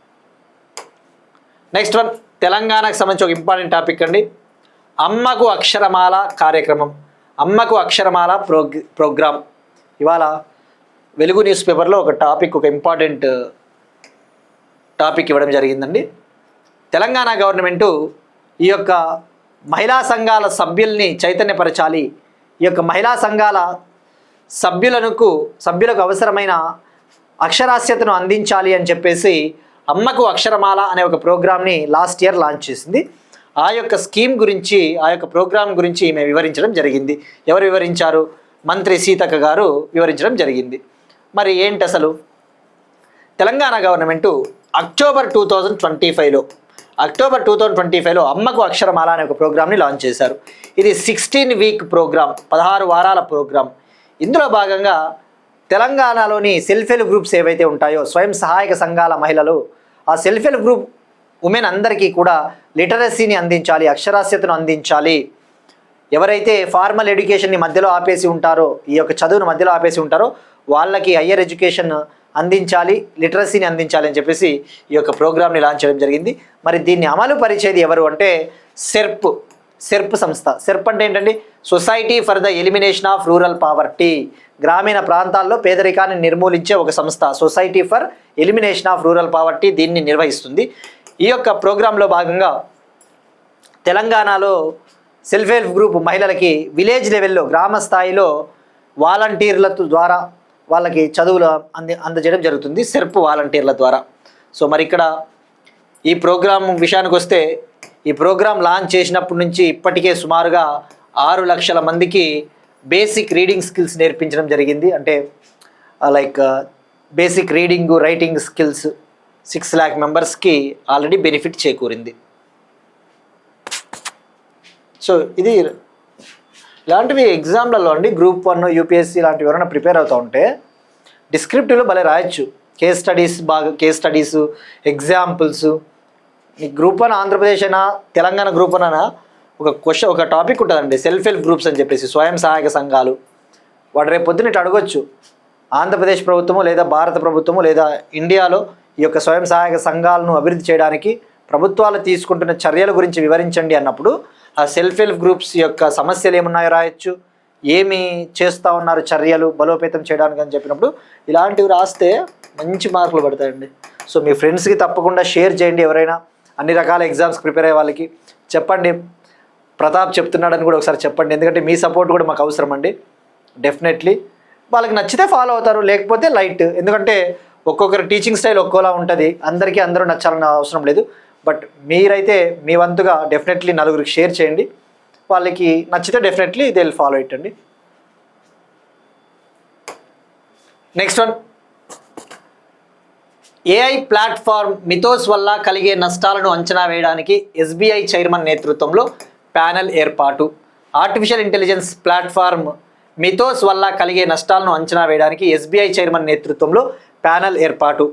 నెక్స్ట్ వన్, తెలంగాణకు సంబంధించి ఒక ఇంపార్టెంట్ టాపిక్ అండి. అమ్మకు అక్షరమాల కార్యక్రమం, అమ్మకు అక్షరమాల ప్రోగ్రామ్. ఇవాళ వెలుగు న్యూస్ పేపర్లో ఒక టాపిక్, ఒక ఇంపార్టెంట్ టాపిక్ ఇవ్వడం జరిగిందండి. తెలంగాణ గవర్నమెంటు ఈ యొక్క మహిళా సంఘాల సభ్యుల్ని చైతన్యపరచాలి, ఈ యొక్క మహిళా సంఘాల సభ్యులకు అవసరమైన అక్షరాస్యతను అందించాలి అని చెప్పేసి అమ్మకు అక్షరమాల అనే ఒక ప్రోగ్రామ్ని లాస్ట్ ఇయర్ లాంచ్ చేసింది. ఆ యొక్క స్కీమ్ గురించి, ఆ యొక్క ప్రోగ్రామ్ గురించి ఈమె వివరించడం జరిగింది. ఎవరు వివరించారు? మంత్రి సీతక్క గారు వివరించడం జరిగింది. మరి ఏంటి అసలు? తెలంగాణ గవర్నమెంటు అక్టోబర్ 2025లో అమ్మకు అక్షరమాల అనే ఒక ప్రోగ్రామ్ని లాంచ్ చేశారు. ఇది 16 వీక్ ప్రోగ్రామ్, 16 వారాల ప్రోగ్రామ్. ఇందులో భాగంగా తెలంగాణలోని సెల్ఫ్ హెల్ప్ గ్రూప్స్ ఏవైతే ఉంటాయో, స్వయం సహాయక సంఘాల మహిళలు, ఆ సెల్ఫ్ హెల్ప్ గ్రూప్ ఉమెన్ అందరికీ కూడా లిటరసీని అందించాలి, అక్షరాస్యతను అందించాలి. ఎవరైతే ఫార్మల్ ఎడ్యుకేషన్ని మధ్యలో ఆపేసి ఉంటారో, ఈ యొక్క చదువును మధ్యలో ఆపేసి ఉంటారో వాళ్ళకి హయ్యర్ ఎడ్యుకేషన్ అందించాలి, లిటరసీని అందించాలి అని చెప్పేసి ఈ యొక్క ప్రోగ్రామ్ని లాంచ్ చేయడం జరిగింది. మరి దీన్ని అమలు పరిచేది ఎవరు అంటే సెర్ప్ సంస్థ. సెర్ప్ అంటే ఏంటండి? Society for the elimination of rural poverty. గ్రామీణ ప్రాంతాల్లో పేదరికాన్ని నిర్మూలించే ఒక సంస్థ society for elimination of rural poverty దీన్ని నిర్వహిస్తుంది. ఈ యొక్క ప్రోగ్రాంలో భాగంగా తెలంగాణలో సెల్ఫ్ హెల్ప్ గ్రూప్ మహిళలకి విలేజ్ లెవెల్లో, గ్రామ స్థాయిలో వాలంటీర్ల ద్వారా వాళ్ళకి చదువులు అందజేయడం జరుగుతుంది, సెర్ప్ వాలంటీర్ల ద్వారా. సో మరి ఇక్కడ ఈ ప్రోగ్రాం విషయానికి వస్తే, ఈ ప్రోగ్రాం లాంచ్ చేసినప్పటి నుంచి ఇప్పటికే సుమారుగా 6 లక్షల మందికి బేసిక్ రీడింగ్ స్కిల్స్ నేర్పించడం జరిగింది. అంటే like basic reading, writing skills 6 lakh మెంబర్స్కి ఆల్రెడీ బెనిఫిట్ చేకూరింది. సో ఇది ఇలాంటివి ఎగ్జామ్లలో అండి, గ్రూప్ 1 యూపీఎస్సీ ఇలాంటివి ఎవరైనా ప్రిపేర్ అవుతూ ఉంటే డిస్క్రిప్టివ్లో భలే రాయొచ్చు. Case studies, examples. ఈ గ్రూప్ 1 ఆంధ్రప్రదేశ్ అయినా తెలంగాణ గ్రూప్ 1 అయినా ఒక టాపిక్ ఉంటుందండి, సెల్ఫ్ హెల్ప్ గ్రూప్స్ అని చెప్పేసి, స్వయం సహాయక సంఘాలు. వాడు రేపు పొద్దున ఇటు అడగొచ్చు, ఆంధ్రప్రదేశ్ ప్రభుత్వము లేదా భారత ప్రభుత్వము లేదా ఇండియాలో ఈ యొక్క స్వయం సహాయక సంఘాలను అభివృద్ధి చేయడానికి ప్రభుత్వాలు తీసుకుంటున్న చర్యల గురించి వివరించండి అన్నప్పుడు ఆ సెల్ఫ్ హెల్ప్ గ్రూప్స్ యొక్క సమస్యలు ఏమున్నాయో రాయొచ్చు, ఏమి చేస్తూ ఉన్నారు చర్యలు బలోపేతం చేయడానికి అని చెప్పినప్పుడు ఇలాంటివి రాస్తే మంచి మార్కులు పడతాయండి. సో మీ ఫ్రెండ్స్కి తప్పకుండా షేర్ చేయండి. ఎవరైనా అన్ని రకాల ఎగ్జామ్స్ ప్రిపేర్ అయ్యే వాళ్ళకి చెప్పండి, ప్రతాప్ చెప్తున్నాడని కూడా ఒకసారి చెప్పండి. ఎందుకంటే మీ సపోర్ట్ కూడా మాకు అవసరం అండి. డెఫినెట్లీ వాళ్ళకి నచ్చితే ఫాలో అవుతారు, లేకపోతే లైట్. ఎందుకంటే ఒక్కొక్కరు టీచింగ్ స్టైల్ ఒక్కోలా ఉంటుంది, అందరికీ అందరూ నచ్చాలన్న అవసరం లేదు. బట్ మీరైతే మీ వంతుగా డెఫినెట్లీ నలుగురికి షేర్ చేయండి. వాళ్ళకి నచ్చితే definitely they will follow it అండి. Next one, AI platform Mythos వల్ల కలిగే నష్టాలను అంచనా వేయడానికి ఎస్బీఐ చైర్మన్ నేతృత్వంలో ప్యానెల్ ఏర్పాటు. ఆర్టిఫిషియల్ ఇంటెలిజెన్స్ ప్లాట్ఫామ్ మిథోస్ వల్ల కలిగే నష్టాలను అంచనా వేయడానికి ఎస్బీఐ చైర్మన్ నేతృత్వంలో ప్యానెల్ ఏర్పాటు.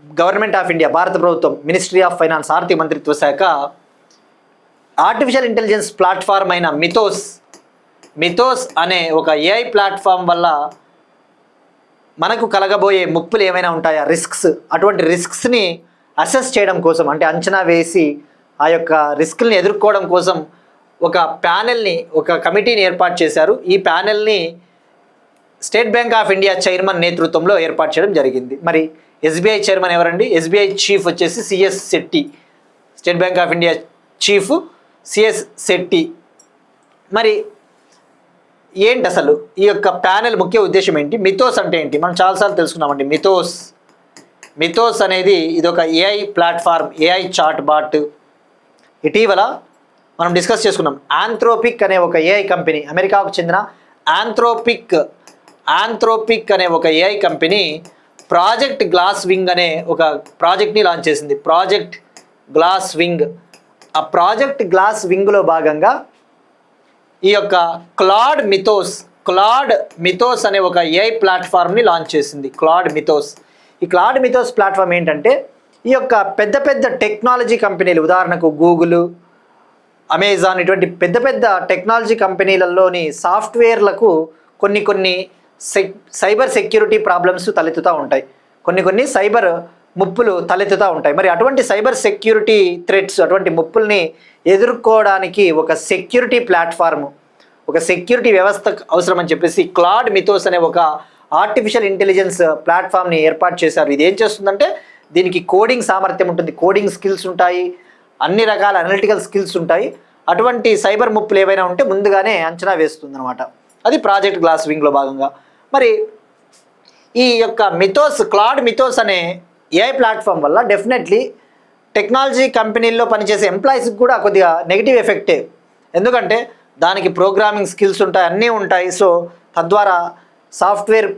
గవర్నమెంట్ ఆఫ్ ఇండియా, భారత ప్రభుత్వం, మినిస్ట్రీ ఆఫ్ ఫైనాన్స్, ఆర్థిక మంత్రిత్వ శాఖ ఆర్టిఫిషియల్ ఇంటెలిజెన్స్ ప్లాట్ఫామ్ అయిన మిథోస్ అనే ఒక ఏఐ ప్లాట్ఫామ్ వల్ల మనకు కలగబోయే ముప్పులు ఏమైనా ఉంటాయా, రిస్క్స్, అటువంటి రిస్క్స్ని అసెస్ చేయడం కోసం, అంటే అంచనా వేసి ఆ యొక్క రిస్క్ని ఎదుర్కోవడం కోసం ఒక ప్యానెల్ని, ఒక కమిటీని ఏర్పాటు చేశారు. ఈ ప్యానెల్ని state bank of India chairman నేతృత్వంలో ఏర్పాటు చేయడం జరిగింది. మరి ఎస్బీఐ చైర్మన్ ఎవరండి? ఎస్బీఐ చీఫ్ వచ్చేసి CS Shetty, state bank of India chief CS Shetty. మరి ఏంటి అసలు ఈ యొక్క ప్యానెల్ ముఖ్య ఉద్దేశం ఏంటి? మిథోస్ అంటే ఏంటి? మనం చాలాసార్లు తెలుసుకున్నామండి. మిథోస్ అనేది ఇది ఒక AI platform, AI chatbot. ఇటీవల మనం డిస్కస్ చేసుకున్నాం. ఆంథ్రోపిక్ అనే ఒక ఏఐ కంపెనీ, అమెరికాకు చెందిన ఆంథ్రోపిక్ అనే ఒక AI company project glass wing అనే ఒక ప్రాజెక్ట్ని లాంచ్ చేసింది. Project glass wing. ఆ ప్రాజెక్ట్ గ్లాస్ వింగ్లో భాగంగా ఈ యొక్క క్లాడ్ మిథోస్ అనే ఒక ఏఐ ప్లాట్ఫామ్ని లాంచ్ చేసింది. ఈ క్లాడ్ మిథోస్ ప్లాట్ఫామ్ ఏంటంటే, ఈ యొక్క పెద్ద పెద్ద టెక్నాలజీ కంపెనీలు, ఉదాహరణకు గూగుల్, అమెజాన్, ఇటువంటి పెద్ద పెద్ద టెక్నాలజీ కంపెనీలలోని సాఫ్ట్వేర్లకు కొన్ని సైబర్ సెక్యూరిటీ ప్రాబ్లమ్స్ తలెత్తుతూ ఉంటాయి, కొన్ని సైబర్ ముప్పులు తలెత్తుతూ ఉంటాయి. మరి అటువంటి సైబర్ సెక్యూరిటీ థ్రెట్స్, అటువంటి ముప్పుల్ని ఎదుర్కోవడానికి ఒక సెక్యూరిటీ ప్లాట్ఫామ్, ఒక సెక్యూరిటీ వ్యవస్థ అవసరం అని చెప్పేసి క్లాడ్ మిథోస్ అనే ఒక ఆర్టిఫిషియల్ ఇంటెలిజెన్స్ ప్లాట్ఫామ్ని ఏర్పాటు చేశారు. ఇది ఏం చేస్తుందంటే, దీనికి కోడింగ్ సామర్థ్యం ఉంటుంది, కోడింగ్ స్కిల్స్ ఉంటాయి, అన్ని రకాల అనలిటికల్ స్కిల్స్ ఉంటాయి. అటువంటి సైబర్ ముప్పులు ఏవైనా ఉంటే ముందుగానే అంచనా వేస్తుంది అనమాట. అది ప్రాజెక్ట్ గ్లాస్ వింగ్లో భాగంగా. మరి ఈ యొక్క క్లాడ్ మిథోస్ అనే ఏఐ ప్లాట్ఫామ్ వల్ల డెఫినెట్లీ టెక్నాలజీ కంపెనీల్లో పనిచేసే ఎంప్లాయీస్కి కూడా కొద్దిగా నెగిటివ్ ఎఫెక్టే. ఎందుకంటే దానికి ప్రోగ్రామింగ్ స్కిల్స్ ఉంటాయి, అన్నీ ఉంటాయి. సో తద్వారా సాఫ్ట్వేర్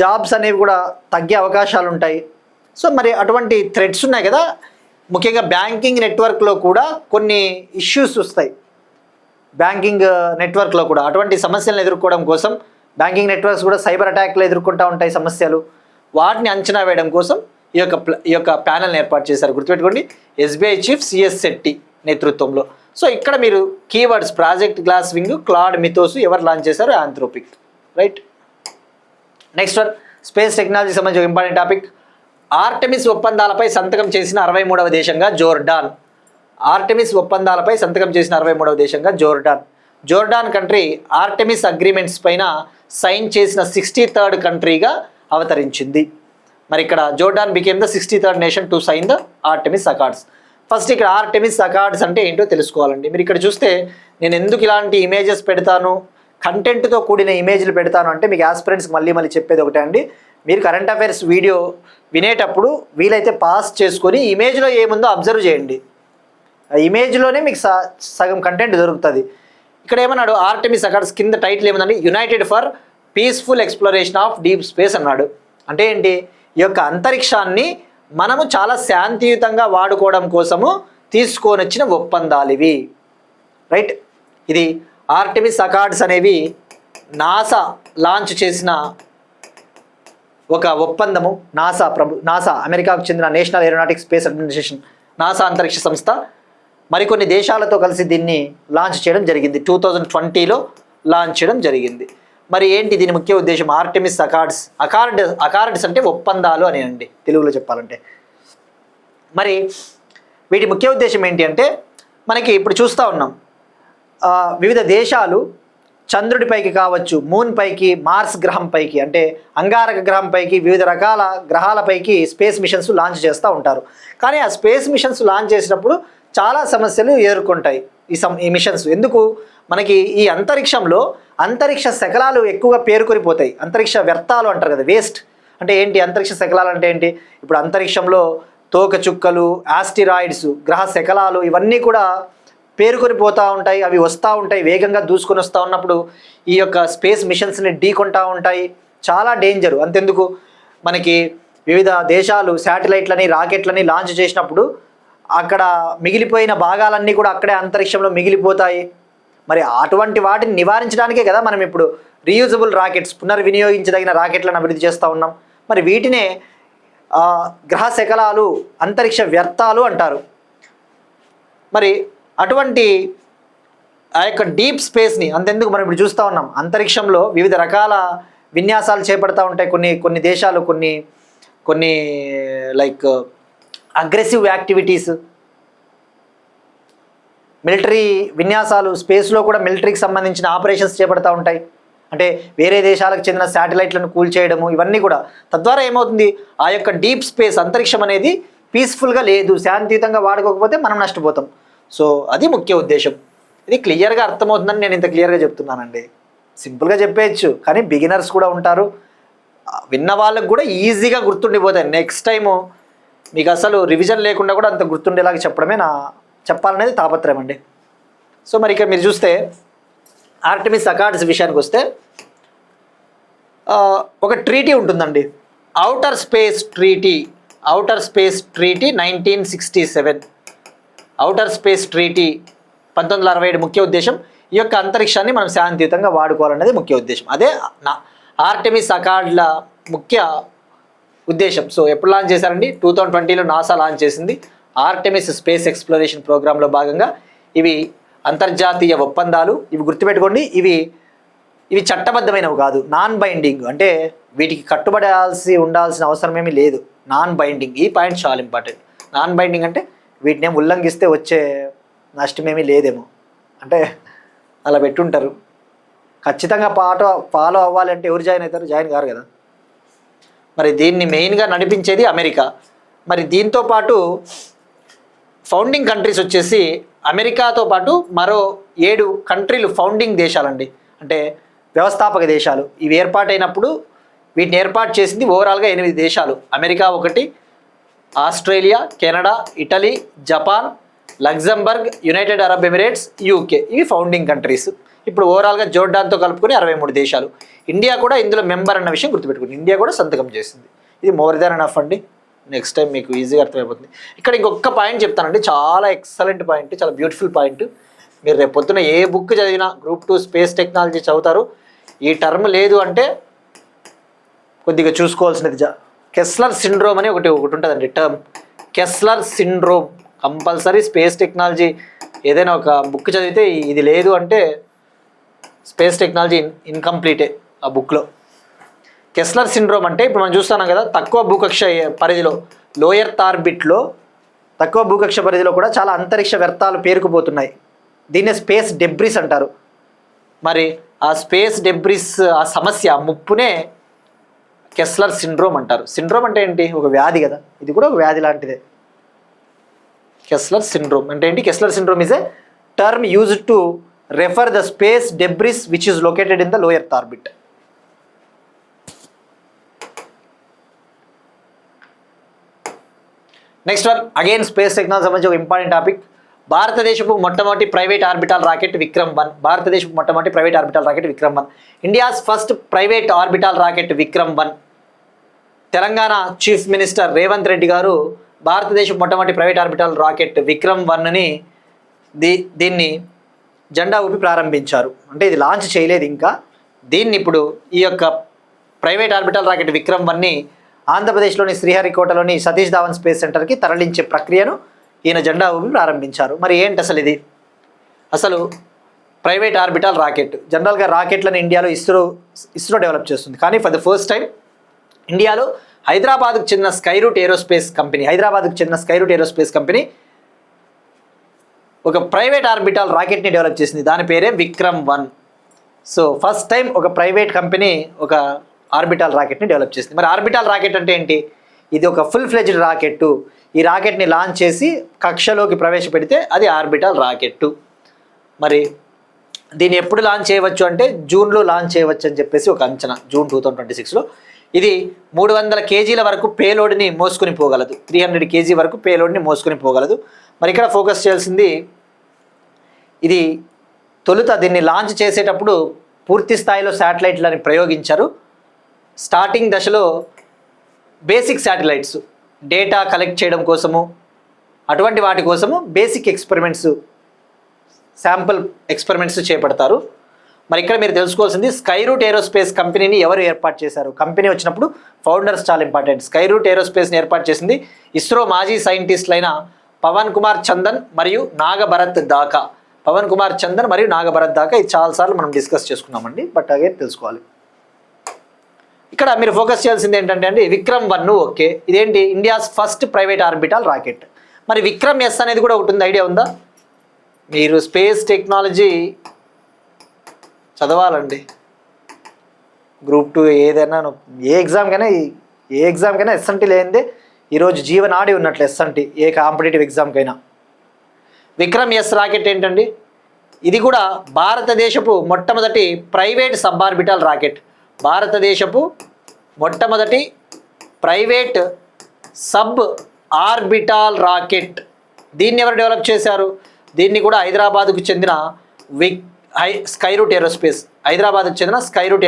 జాబ్స్ అనేవి కూడా తగ్గే అవకాశాలు ఉంటాయి. సో మరి అటువంటి థ్రెడ్స్ ఉన్నాయి కదా. ముఖ్యంగా బ్యాంకింగ్ నెట్వర్క్లో కూడా కొన్ని ఇష్యూస్ వస్తాయి. బ్యాంకింగ్ నెట్వర్క్లో కూడా అటువంటి సమస్యలను ఎదుర్కోవడం కోసం బ్యాంకింగ్ నెట్వర్క్స్ కూడా సైబర్ అటాక్లు ఎదుర్కొంటూ ఉంటాయి సమస్యలు. వాటిని అంచనా వేయడం కోసం ఈ యొక్క ప్యానెల్ని ఏర్పాటు చేశారు. గుర్తుపెట్టుకోండి, ఎస్బీఐ చీఫ్ సిఎస్ శెట్టి నేతృత్వంలో. సో ఇక్కడ మీరు keywords project Glasswing, Claude, Mythos ఎవరు లాంచ్ చేశారు? Anthropic. Right. Next one, space technology సంబంధించిన ఇంపార్టెంట్ టాపిక్. ఆర్టెమిస్ ఒప్పందాలపై సంతకం చేసిన 63వ దేశంగా జోర్డాన్. ఆర్టెమిస్ ఒప్పందాలపై సంతకం చేసిన 63వ దేశంగా Jordan. Jordan country Artemis agreements పైన సైన్ చేసిన 63rd కంట్రీగా అవతరించింది. మరి ఇక్కడ Jordan became the 63rd nation to sign the Artemis accords. First ఇక్కడ ఆర్టెమిస్ అకార్డ్స్ అంటే ఏంటో తెలుసుకోవాలండి. మీరు ఇక్కడ చూస్తే నేను ఎందుకు ఇలాంటి ఇమేజెస్ పెడతాను, కంటెంట్తో కూడిన ఇమేజ్లు పెడతాను అంటే మీకు ఆస్పిరెంట్స్కి మళ్ళీ చెప్పేది ఒకటే అండి. మీరు కరెంట్ అఫైర్స్ వీడియో వినేటప్పుడు వీలైతే పాస్ చేసుకొని ఇమేజ్లో ఏముందో అబ్జర్వ్ చేయండి. ఆ ఇమేజ్లోనే మీకు సగం కంటెంట్ దొరుకుతుంది. ఇక్కడ ఏమన్నాడు, ఆర్టెమిస్ అకార్డ్స్ కింద టైటిల్ ఏముందండి, United for peaceful exploration of deep space అన్నాడు. అంటే ఏంటి, ఈ యొక్క అంతరిక్షాన్ని మనము చాలా శాంతియుతంగా వాడుకోవడం కోసము తీసుకొని వచ్చిన ఒప్పందాలు ఇవి. రైట్. ఇది ఆర్టెమిస్ అకార్డ్స్ అనేవి నాసా లాంచ్ చేసిన ఒక ఒప్పందము. నాసా అమెరికాకు చెందిన national aeronautics space administration, NASA అంతరిక్ష సంస్థ మరికొన్ని దేశాలతో కలిసి దీన్ని లాంచ్ చేయడం జరిగింది. 2020లో లాంచ్ చేయడం జరిగింది. మరి ఏంటి దీని ముఖ్య ఉద్దేశం? ఆర్టెమిస్ అకార్డ్స్ అంటే ఒప్పందాలు అని అండి తెలుగులో చెప్పాలంటే. మరి వీటి ముఖ్య ఉద్దేశం ఏంటి అంటే, మనకి ఇప్పుడు చూస్తూ ఉన్నాం వివిధ దేశాలు చంద్రుడిపైకి కావచ్చు, మూన్ పైకి, మార్స్ గ్రహం పైకి అంటే అంగారక గ్రహం పైకి, వివిధ రకాల గ్రహాలపైకి స్పేస్ మిషన్స్ లాంచ్ చేస్తూ ఉంటారు. కానీ ఆ స్పేస్ మిషన్స్ లాంచ్ చేసినప్పుడు చాలా సమస్యలు ఎదుర్కొంటాయి ఈ మిషన్స్. ఎందుకు, మనకి ఈ అంతరిక్షంలో అంతరిక్ష శకలాలు ఎక్కువగా పేరుకొనిపోతాయి. అంతరిక్ష వ్యర్థాలు అంటారు కదా, వేస్ట్. అంటే ఏంటి అంతరిక్ష శకలాలు అంటే ఏంటి? ఇప్పుడు అంతరిక్షంలో తోక చుక్కలు, ఆస్టిరాయిడ్స్, గ్రహ శకలాలు ఇవన్నీ కూడా పేరుకొనిపోతూ ఉంటాయి. అవి వస్తూ ఉంటాయి, వేగంగా దూసుకొని వస్తూ ఉన్నప్పుడు ఈ యొక్క స్పేస్ మిషన్స్ని ఢీకొంటూ ఉంటాయి. చాలా డేంజరు. అంతెందుకు, మనకి వివిధ దేశాలు శాటిలైట్లని, రాకెట్లని లాంచ్ చేసినప్పుడు అక్కడ మిగిలిపోయిన భాగాలన్నీ కూడా అక్కడే అంతరిక్షంలో మిగిలిపోతాయి. మరి అటువంటి వాటిని నివారించడానికే కదా మనం ఇప్పుడు రీయూజబుల్ రాకెట్స్, పునర్వినియోగించదగిన రాకెట్లను అభివృద్ధి చేస్తూ ఉన్నాం. మరి వీటినే గ్రహ శకలాలు, అంతరిక్ష వ్యర్థాలు అంటారు. మరి అటువంటి ఆ యొక్క డీప్ స్పేస్ని అంతెందుకు మనం ఇప్పుడు చూస్తూ ఉన్నాం, అంతరిక్షంలో వివిధ రకాల విన్యాసాలు చేపడతా ఉంటాయి కొన్ని దేశాలు, కొన్ని లైక్ అగ్రెసివ్ యాక్టివిటీస్, మిలిటరీ విన్యాసాలు, స్పేస్లో కూడా మిలిటరీకి సంబంధించిన ఆపరేషన్స్ చేపడతా ఉంటాయి. అంటే వేరే దేశాలకు చెందిన శాటిలైట్లను కూల్చేయడము, ఇవన్నీ కూడా. తద్వారా ఏమవుతుంది, ఆ యొక్క డీప్ స్పేస్ అంతరిక్షం అనేది పీస్ఫుల్గా లేదు, శాంతియుతంగా వాడుకోకపోతే మనం నష్టపోతాం. సో అది ముఖ్య ఉద్దేశం. ఇది క్లియర్గా అర్థమవుతుందని నేను ఇంత క్లియర్గా చెప్తున్నానండి. సింపుల్గా చెప్పేయచ్చు, కానీ బిగినర్స్ కూడా ఉంటారు, విన్న వాళ్ళకు కూడా ఈజీగా గుర్తుండిపోతాయి. నెక్స్ట్ టైము మీకు అసలు రివిజన్ లేకుండా కూడా అంత గుర్తుండేలాగా చెప్పాలనేది తాపత్రయం అండి. సో మరి ఇక్కడ మీరు చూస్తే ఆర్టెమిస్ అకార్డ్స్ విషయానికి వస్తే ఒక ట్రీటీ ఉంటుందండి, outer space treaty 1967. Outer space treaty 1967 ముఖ్య ఉద్దేశం ఈ యొక్క అంతరిక్షాన్ని మనం శాంతియుతంగా వాడుకోవాలనేది ముఖ్య ఉద్దేశం. అదే ఆర్టెమిస్ అకార్డ్ల ముఖ్య ఉద్దేశం. సో ఎప్పుడు లాంచ్ చేశారండి? 2020లో నాసా లాంచ్ చేసింది. ఆర్టెమిస్ స్పేస్ ఎక్స్ప్లోరేషన్ ప్రోగ్రాంలో భాగంగా ఇవి అంతర్జాతీయ ఒప్పందాలు. ఇవి గుర్తుపెట్టుకోండి, ఇవి చట్టబద్ధమైనవి కాదు, నాన్ బైండింగ్. అంటే వీటికి ఉండాల్సిన అవసరం ఏమీ లేదు, నాన్ బైండింగ్. ఈ పాయింట్ చాలా ఇంపార్టెంట్. నాన్ బైండింగ్ అంటే వీటిని ఉల్లంఘిస్తే వచ్చే నష్టమేమీ లేదేమో, అంటే అలా పెట్టుంటారు. ఖచ్చితంగా ఫాలో అవ్వాలి అంటే ఎవరు జాయిన్ అవుతారు? జాయిన్ కారు కదా. మరి దీన్ని మెయిన్గా నడిపించేది అమెరికా. మరి దీంతో పాటు ఫౌండింగ్ కంట్రీస్ వచ్చేసి అమెరికాతో పాటు మరో 7 కంట్రీలు ఫౌండింగ్ దేశాలండి, అంటే వ్యవస్థాపక దేశాలు. ఇవి ఏర్పాటైనప్పుడు వీటిని ఏర్పాటు చేసింది ఓవరాల్గా 8 దేశాలు. America 1, Australia, Canada, Italy, Japan, Luxembourg, United Arab Emirates, UK. ఇవి ఫౌండింగ్ కంట్రీస్. ఇప్పుడు ఓవరాల్గా జోర్డాన్తో కలుపుకొని 63 దేశాలు. ఇండియా కూడా ఇందులో మెంబర్ అన్న విషయం గుర్తుపెట్టుకుని ఇండియా కూడా సంతకం చేసింది. ఇది మోర్ దాన్ ఎనఫ్ అండి. నెక్స్ట్ టైం మీకు ఈజీగా అర్థమైపోతుంది. ఇక్కడ ఇంకొక పాయింట్ చెప్తానండి, చాలా ఎక్సలెంట్ పాయింట్, చాలా బ్యూటిఫుల్ పాయింట్. మీరు రేపు పొద్దున ఏ బుక్ చదివినా గ్రూప్ 2 స్పేస్ టెక్నాలజీ చదువుతారు, ఈ టర్మ్ లేదు అంటే కొద్దిగా చూసుకోవాల్సినది. కెస్లర్ సిండ్రోమ్ అని ఒకటి ఉంటుందండి term. Kessler syndrome compulsory space technology ఏదైనా ఒక బుక్ చదివితే ఇది లేదు అంటే స్పేస్ టెక్నాలజీ ఇన్కంప్లీటే ఆ బుక్లో. కెస్లర్ సిండ్రోమ్ అంటే ఇప్పుడు మనం చూస్తున్నాం కదా, తక్కువ భూకక్ష పరిధిలో, లోయర్ ఆర్బిట్లో, తక్కువ భూకక్ష పరిధిలో కూడా చాలా అంతరిక్ష వ్యర్థాలు పేరుకుపోతున్నాయి. దీన్నే స్పేస్ డెబ్రిస్ అంటారు. మరి ఆ స్పేస్ డెబ్రిస్ ఆ సమస్య, ఆ ముప్పునే కెస్లర్ సిండ్రోమ్ అంటారు. సిండ్రోమ్ అంటే ఏంటి? ఒక వ్యాధి కదా, ఇది కూడా ఒక వ్యాధి లాంటిదే. కెస్లర్ సిండ్రోమ్ అంటే ఏంటి? Kessler syndrome is a term used to refer the space debris which is located in the lower orbit. Next one again space technology సంబంధించి ఒక ఇంపార్టెంట్ టాపిక్. భారతదేశపు మొట్టమొదటి ప్రైవేట్ ఆర్బిటల్ రాకెట్ విక్రమ్ 1. భారతదేశపు మొట్టమొదటి private orbital rocket Vikram 1. India's first private orbital rocket Vikram 1. Telangana chief minister Revanth Reddy గారు భారతదేశపు మొట్టమొదటి private orbital rocket Vikram 1ని దీన్ని జెండా ఊపి ప్రారంభించారు. అంటే ఇది లాంచ్ చేయలేదు ఇంకా. దీన్ని ఇప్పుడు ఈ యొక్క ప్రైవేట్ ఆర్బిటల్ రాకెట్ విక్రమ్ 1ని ఆంధ్రప్రదేశ్లోని శ్రీహరికోటలోని సతీష్ ధావన్ స్పేస్ సెంటర్కి తరలించే ప్రక్రియను ఈయన జెండా ఊపి ప్రారంభించారు. మరి ఏంటి అసలు ఇది? అసలు ప్రైవేట్ ఆర్బిటల్ రాకెట్, జనరల్గా రాకెట్లను ఇండియాలో ఇస్రో డెవలప్ చేస్తుంది. కానీ ఫర్ ద ఫస్ట్ టైం ఇండియాలో హైదరాబాద్కు చెందిన స్కైరూట్ ఏరోస్పేస్ కంపెనీ ఒక ప్రైవేట్ ఆర్బిటల్ రాకెట్ని డెవలప్ చేసింది. దాని పేరే విక్రమ్ 1. సో ఫస్ట్ టైం ఒక ప్రైవేట్ కంపెనీ ఒక ఆర్బిటల్ రాకెట్ని డెవలప్ చేసింది. మరి ఆర్బిటల్ రాకెట్ అంటే ఏంటి? ఇది ఒక ఫుల్ ఫ్లెజ్డ్ రాకెట్. ఈ రాకెట్ని లాంచ్ చేసి కక్షలోకి ప్రవేశపెడితే అది ఆర్బిటల్ రాకెట్. మరి దీన్ని ఎప్పుడు లాంచ్ చేయవచ్చు అంటే జూన్లో లాంచ్ చేయవచ్చు అని చెప్పేసి ఒక అంచనా, జూన్ 2026లో. ఇది 300 కేజీల వరకు పేలోడ్ని మోసుకొని పోగలదు. 300 కేజీ వరకు పేలోడ్ని మోసుకొని పోగలదు. మరి ఇక్కడ ఫోకస్ చేయాల్సింది, ఇది తొలుత దీన్ని లాంచ్ చేసేటప్పుడు పూర్తి స్థాయిలో శాటిలైట్లని ప్రయోగించారు. స్టార్టింగ్ దశలో బేసిక్ శాటిలైట్స్ డేటా కలెక్ట్ చేయడం కోసము, అటువంటి వాటి కోసము బేసిక్ ఎక్స్పెరిమెంట్స్, శాంపుల్ ఎక్స్పెరిమెంట్స్ చేపడతారు. మరి ఇక్కడ మీరు తెలుసుకోవాల్సింది, స్కైరూట్ ఏరోస్పేస్ కంపెనీని ఎవరు ఏర్పాటు చేశారు? కంపెనీ వచ్చినప్పుడు ఫౌండర్స్ చాలా ఇంపార్టెంట్. స్కైరూట్ ఏరోస్పేస్ని ఏర్పాటు చేసింది ఇస్రో మాజీ సైంటిస్టులైన పవన్ కుమార్ చందన్ మరియు నాగభరత్ దాకా. ఇది చాలాసార్లు మనం డిస్కస్ చేసుకున్నామండి, బట్ అగైన్ తెలుసుకోవాలి. ఇక్కడ మీరు ఫోకస్ చేయాల్సింది ఏంటంటే అండి, విక్రమ్ 1 ఓకే, ఇదేంటి? India's first private orbital rocket. మరి విక్రమ్ ఎస్ అనేది కూడా ఒకటి ఉంది, ఐడియా ఉందా? మీరు స్పేస్ టెక్నాలజీ చదవాలండి. గ్రూప్ 2 ఏదైనా ఏ ఎగ్జామ్కైనా ఎస్ఎన్టీ లేనిదే ఈరోజు జీవనాడి ఉన్నట్లు ఎస్ఎన్టీ, ఏ కాంపిటేటివ్ ఎగ్జామ్కైనా. విక్రమ్ ఎస్ రాకెట్ ఏంటండి? ఇది కూడా భారతదేశపు మొట్టమొదటి ప్రైవేట్ సబ్ ఆర్బిటల్ రాకెట్. భారతదేశపు మొట్టమొదటి ప్రైవేట్ సబ్ ఆర్బిటల్ రాకెట్. దీన్ని ఎవరు డెవలప్ చేశారు? దీన్ని కూడా హైదరాబాద్కు చెందిన స్కైరూట్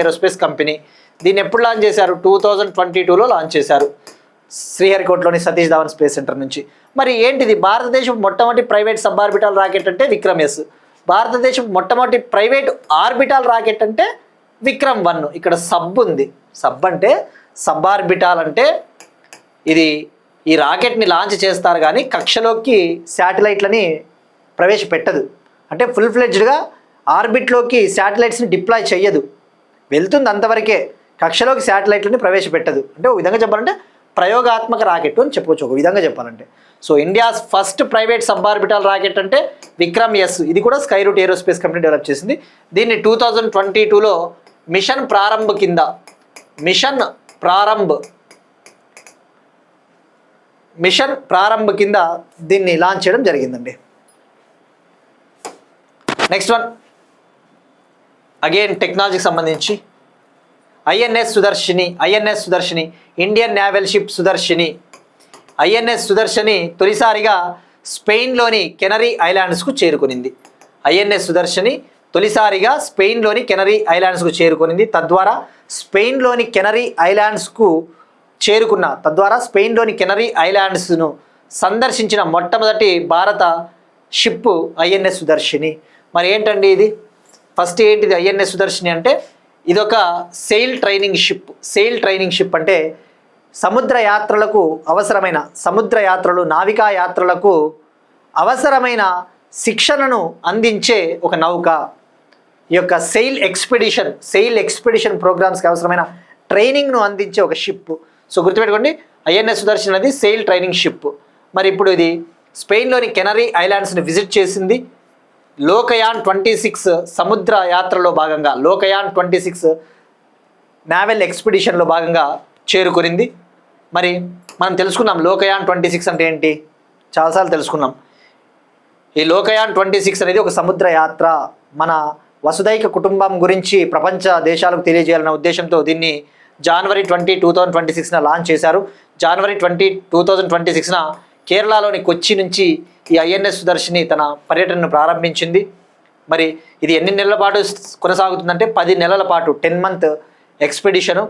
ఏరోస్పేస్ కంపెనీ. దీన్ని ఎప్పుడు లాంచ్ చేశారు? 2022లో లాంచ్ చేశారు శ్రీహరికోటలోని సతీష్ ధావన్ స్పేస్ సెంటర్ నుంచి. మరి ఏంటిది? భారతదేశం మొట్టమొదటి ప్రైవేట్ సబ్ ఆర్బిటల్ రాకెట్ అంటే విక్రమ్ ఎస్. భారతదేశం మొట్టమొదటి ప్రైవేట్ ఆర్బిటల్ రాకెట్ అంటే విక్రమ్ 1. ఇక్కడ సబ్ ఉంది. సబ్ అంటే సబ్ ఆర్బిటాల్ అంటే ఇది ఈ రాకెట్ని లాంచ్ చేస్తారు కానీ కక్షలోకి శాటిలైట్లని ప్రవేశపెట్టదు. అంటే ఫుల్ ఫ్లెడ్జ్డ్గా ఆర్బిట్లోకి శాటిలైట్స్ని డిప్లాయ్ చేయదు, వెళ్తుంది అంతవరకే, కక్షలోకి శాటిలైట్లని ప్రవేశపెట్టదు. అంటే ఒక విధంగా చెప్పాలంటే ప్రయోగాత్మక రాకెట్ అని చెప్పవచ్చు, ఒక విధంగా చెప్పాలంటే. So India's first private sub orbital rocket అంటే విక్రమ్ ఎస్. ఇది కూడా స్కైరూట్ ఏరోస్పేస్ కంపెనీ డెవలప్ చేసింది. దీన్ని 2022లో మిషన్ ప్రారంభ్ కింద దీన్ని లాంచ్ చేయడం జరిగిందండి. నెక్స్ట్ వన్ అగైన్ టెక్నాలజీకి సంబంధించి INS Sudarshini, Indian naval ship Sudarshini. INS Sudarshini తొలిసారిగా స్పెయిన్లోని కెనరీ ఐలాండ్స్కు చేరుకునింది. ఐఎన్ఎస్ సుదర్శని తొలిసారిగా స్పెయిన్లోని కెనరీ ఐలాండ్స్కు చేరుకునింది. తద్వారా స్పెయిన్లోని కెనరీ ఐలాండ్స్ను సందర్శించిన మొట్టమొదటి భారత షిప్ ఐఎన్ఎస్ సుదర్శిని. మరి ఏంటండి ఇది? ఫస్ట్ ఏంటిది ఐఎన్ఎస్ సుదర్శిని అంటే? ఇదొక సెయిల్ ట్రైనింగ్ షిప్ అంటే సముద్ర యాత్రలు నావికా యాత్రలకు అవసరమైన శిక్షణను అందించే ఒక నౌక. ఈ యొక్క సెయిల్ ఎక్స్పెడిషన్ ప్రోగ్రామ్స్కి అవసరమైన ట్రైనింగ్ను అందించే ఒక షిప్. సో గుర్తుపెట్టుకోండి, ఐఎన్ఎస్ సుదర్శన్ అనేది సెయిల్ ట్రైనింగ్ షిప్. మరి ఇప్పుడు ఇది స్పెయిన్లోని కెనరీ ఐలాండ్స్ని విజిట్ చేసింది. లోకయాన్ 26 సముద్ర యాత్రలో భాగంగా, లోకయాన్ 26 నావెల్ ఎక్స్పెడిషన్లో భాగంగా చేరుకునింది. మరి మనం తెలుసుకున్నాం లోకయాన్ 26 అంటే ఏంటి, చాలాసార్లు తెలుసుకున్నాం. ఈ లోకయాన్ 26 అనేది ఒక సముద్ర యాత్ర. మన వసుదైక కుటుంబం గురించి ప్రపంచ దేశాలకు తెలియజేయాలన్న ఉద్దేశంతో దీన్ని జనవరి 20, 2026 లాంచ్ చేశారు. జనవరి 20, 2026 కేరళలోని కొచ్చి నుంచి ఈ ఐఎన్ఎస్ సుదర్శిని తన పర్యటనను ప్రారంభించింది. మరి ఇది ఎన్ని నెలల పాటు కొనసాగుతుందంటే 10 నెలల పాటు, 10 month ఎక్స్పెడిషను.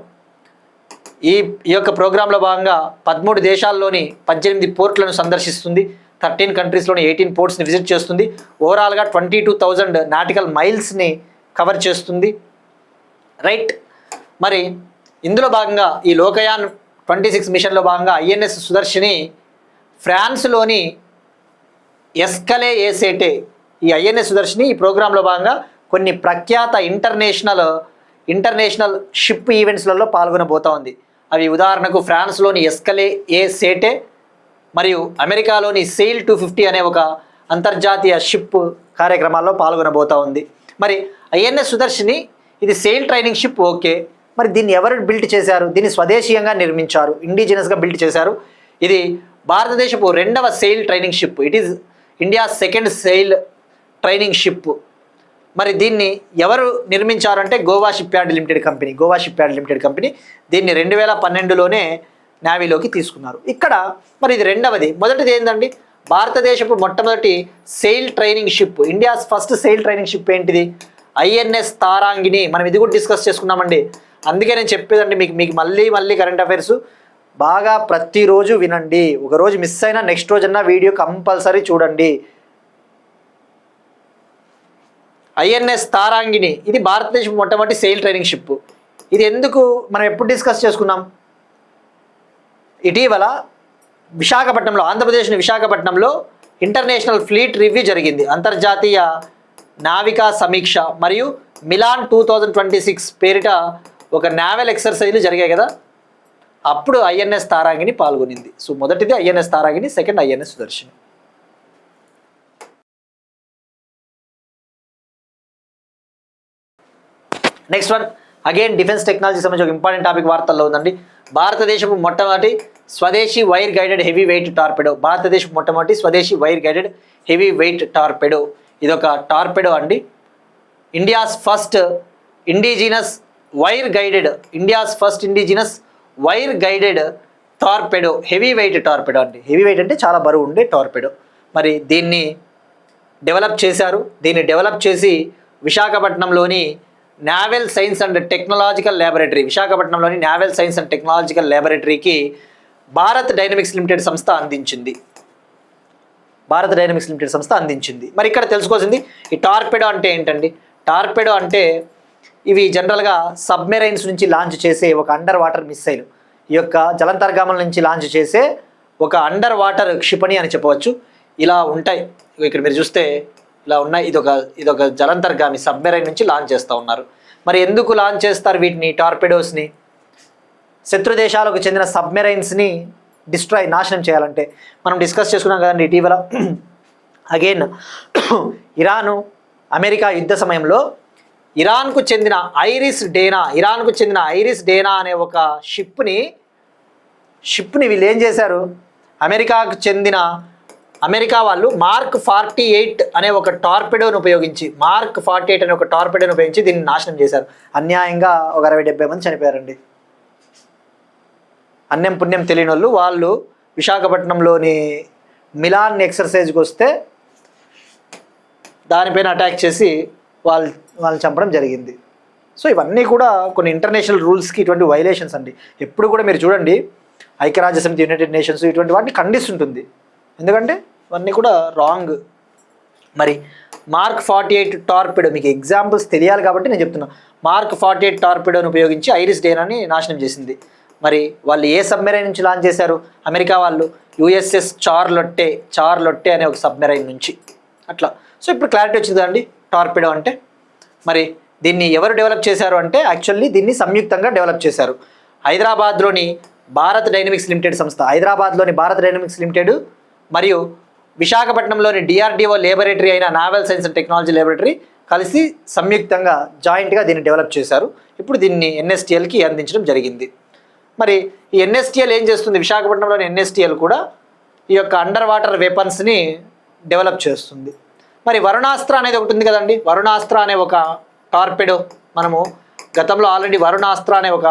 ఈ యొక్క ప్రోగ్రాంలో భాగంగా 13 దేశాల్లోని 18 పోర్ట్లను సందర్శిస్తుంది. 13 కంట్రీస్లోని 18 పోర్ట్స్ని విజిట్ చేస్తుంది. ఓవరాల్గా 22,000 నాటికల్ మైల్స్ని కవర్ చేస్తుంది. రైట్. మరి ఇందులో భాగంగా ఈ లోకయాన్ 26 మిషన్లో భాగంగా ఐఎన్ఎస్ సుదర్శిని ఫ్రాన్స్లోని ఎస్కలే ఏసేటే, ఈ ఐఎన్ఎస్ సుదర్శిని ఈ ప్రోగ్రాంలో భాగంగా కొన్ని ప్రఖ్యాత ఇంటర్నేషనల్ షిప్ ఈవెంట్స్లలో పాల్గొనబోతా ఉంది. అవి ఉదాహరణకు ఫ్రాన్స్లోని ఎస్కలే ఏసేటే మరియు అమెరికాలోని సెయిల్ 250 అనే ఒక అంతర్జాతీయ షిప్ కార్యక్రమాల్లో పాల్గొనబోతా ఉంది. మరి ఐఎన్ఎస్ సుదర్శిని ఇది సెయిల్ ట్రైనింగ్ షిప్, ఓకే. మరి దీన్ని ఎవరు బిల్డ్ చేశారు? దీన్ని స్వదేశీయంగా నిర్మించారు, ఇండిజినస్గా బిల్డ్ చేశారు. ఇది భారతదేశపు 2వ sail training ship. It is India 2nd sail training ship. మరి దీన్ని ఎవరు నిర్మించారంటే Goa ship yard limited company. దీన్ని 2012లోనే నేవీలోకి తీసుకున్నారు. ఇక్కడ మరి ఇది రెండవది. మొదటిది ఏంటండి? భారతదేశపు మొట్టమొదటి SAIL training ship, India's first SAIL training ship ఏంటిది? ఐఎన్ఎస్ తారాంగిణి. మనం ఇది కూడా డిస్కస్ చేసుకున్నామండి. అందుకే నేను చెప్పేదండి మీకు మళ్ళీ కరెంట్ అఫైర్స్ బాగా ప్రతిరోజు వినండి. ఒకరోజు మిస్ అయినా నెక్స్ట్ రోజన్నా వీడియో కంపల్సరీ చూడండి. ఐఎన్ఎస్ తారాంగిణి ఇది భారతదేశం మొట్టమొదటి సెయిల్ ట్రైనింగ్ షిప్. ఇది ఎందుకు మనం ఎప్పుడు డిస్కస్ చేసుకున్నాం? ఇటీవల విశాఖపట్నంలో, ఆంధ్రప్రదేశ్ని విశాఖపట్నంలో ఇంటర్నేషనల్ ఫ్లీట్ రివ్యూ జరిగింది. అంతర్జాతీయ నావికా సమీక్ష మరియు మిలాన్ 2026 పేరిట ఒక నావెల్ ఎక్సర్సైజ్లు జరిగాయి కదా, అప్పుడు ఐఎన్ఎస్ తారాంగిణి పాల్గొనింది. సో మొదటిది INS Tarangini, second INS Sudarshini. Next one again defence technology సంబంధించి ఒక ఇంపార్టెంట్ టాపిక్ వార్తల్లో ఉందండి. భారతదేశపు మొట్టమొదటి స్వదేశీ wire guided heavy weight torpedo. ఇదొక టార్పెడో అండి. India's first indigenous wire guided torpedo, heavy weight torpedo అండి. హెవీ వెయిట్ అంటే చాలా బరువు ఉండే టార్పెడో. మరి దీన్ని డెవలప్ చేసి విశాఖపట్నంలోని నావెల్ సైన్స్ అండ్ టెక్నాలజికల్ ల్యాబొరేటరీకి భారత్ డైనమిక్స్ లిమిటెడ్ సంస్థ అందించింది. మరి ఇక్కడ తెలుసుకోవాల్సింది ఈ టార్పెడో అంటే ఏంటండి? టార్పెడో అంటే ఇవి జనరల్గా సబ్మెరైన్స్ నుంచి లాంచ్ చేసే ఒక అండర్ వాటర్ మిస్సైల్. ఈ యొక్క జలాంతర్గాముల నుంచి లాంచ్ చేసే ఒక అండర్ వాటర్ క్షిపణి అని చెప్పవచ్చు. ఇలా ఉంటాయి, ఇక్కడ మీరు చూస్తే ఇలా ఉన్నాయి. ఇదొక జలాంతర్గామి సబ్మెరైన్ నుంచి లాంచ్ చేస్తూ ఉన్నారు. మరి ఎందుకు లాంచ్ చేస్తారు వీటిని, టార్పెడోస్ని? శత్రు దేశాలకు చెందిన సబ్మెరైన్స్ని నాశనం చేయాలంటే. మనం డిస్కస్ చేసుకున్నాం కదండి ఇటీవల. అగైన్ ఇరాను అమెరికా యుద్ధ సమయంలో ఇరాన్కు చెందిన ఐరిస్ డేనా అనే ఒక షిప్ని వీళ్ళు ఏం చేశారు? అమెరికా వాళ్ళు మార్క్ 48 అనే ఒక టార్పెడోను ఉపయోగించి దీన్ని నాశనం చేశారు. అన్యాయంగా ఒక 60-70 మంది చనిపోయారండి. అన్యం పుణ్యం తెలియని వాళ్ళు విశాఖపట్నంలోని మిలాన్ ఎక్సర్సైజ్కి వస్తే దానిపైన అటాక్ చేసి వాళ్ళని చంపడం జరిగింది. సో ఇవన్నీ కూడా కొన్ని ఇంటర్నేషనల్ రూల్స్కి ఇటువంటి వైలేషన్స్ అండి. ఎప్పుడు కూడా మీరు చూడండి ఐక్యరాజ్యసమితి, యునైటెడ్ నేషన్స్ ఇటువంటి వాటిని ఖండిస్తుంటుంది, ఎందుకంటే ఇవన్నీ కూడా రాంగ్. మరి మార్క్ 48 టార్పిడో మీకు ఎగ్జాంపుల్స్ తెలియాలి కాబట్టి నేను చెప్తున్నా. మార్క్ 48 టార్పిడోని ఉపయోగించి ఐరిస్ డేనాని నాశనం చేసింది. మరి వాళ్ళు ఏ సబ్మెరైన్ నుంచి లాంచ్ చేశారు? అమెరికా వాళ్ళు యుఎస్ఎస్ చార్లొట్టే అనే ఒక సబ్మెరైన్ నుంచి. అట్లా. సో ఇప్పుడు క్లారిటీ వచ్చింది కదండి టార్పిడో అంటే. మరి దీన్ని ఎవరు డెవలప్ చేశారు అంటే యాక్చువల్లీ దీన్ని సంయుక్తంగా డెవలప్ చేశారు. హైదరాబాద్లోని భారత్ డైనమిక్స్ లిమిటెడ్ సంస్థ, హైదరాబాద్లోని భారత్ డైనమిక్స్ లిమిటెడ్ మరియు విశాఖపట్నంలోని డిఆర్డిఓ లేబొరేటరీ అయిన naval science and technology laboratory కలిసి సంయుక్తంగా జాయింట్గా దీన్ని డెవలప్ చేశారు. ఇప్పుడు దీన్ని ఎన్ఎస్టిఎల్కి అందించడం జరిగింది. మరి ఈ ఎన్ఎస్టిఎల్ ఏం చేస్తుంది? విశాఖపట్నంలోని ఎన్ఎస్టిఎల్ కూడా ఈ యొక్క అండర్ వాటర్ వెపన్స్ని డెవలప్ చేస్తుంది. మరి వరుణాస్త్ర అనేది ఒకటి ఉంది కదండి. వరుణాస్త్ర అనే ఒక టార్పెడో మనము గతంలో ఆల్రెడీ వరుణాస్త్ర అనే ఒక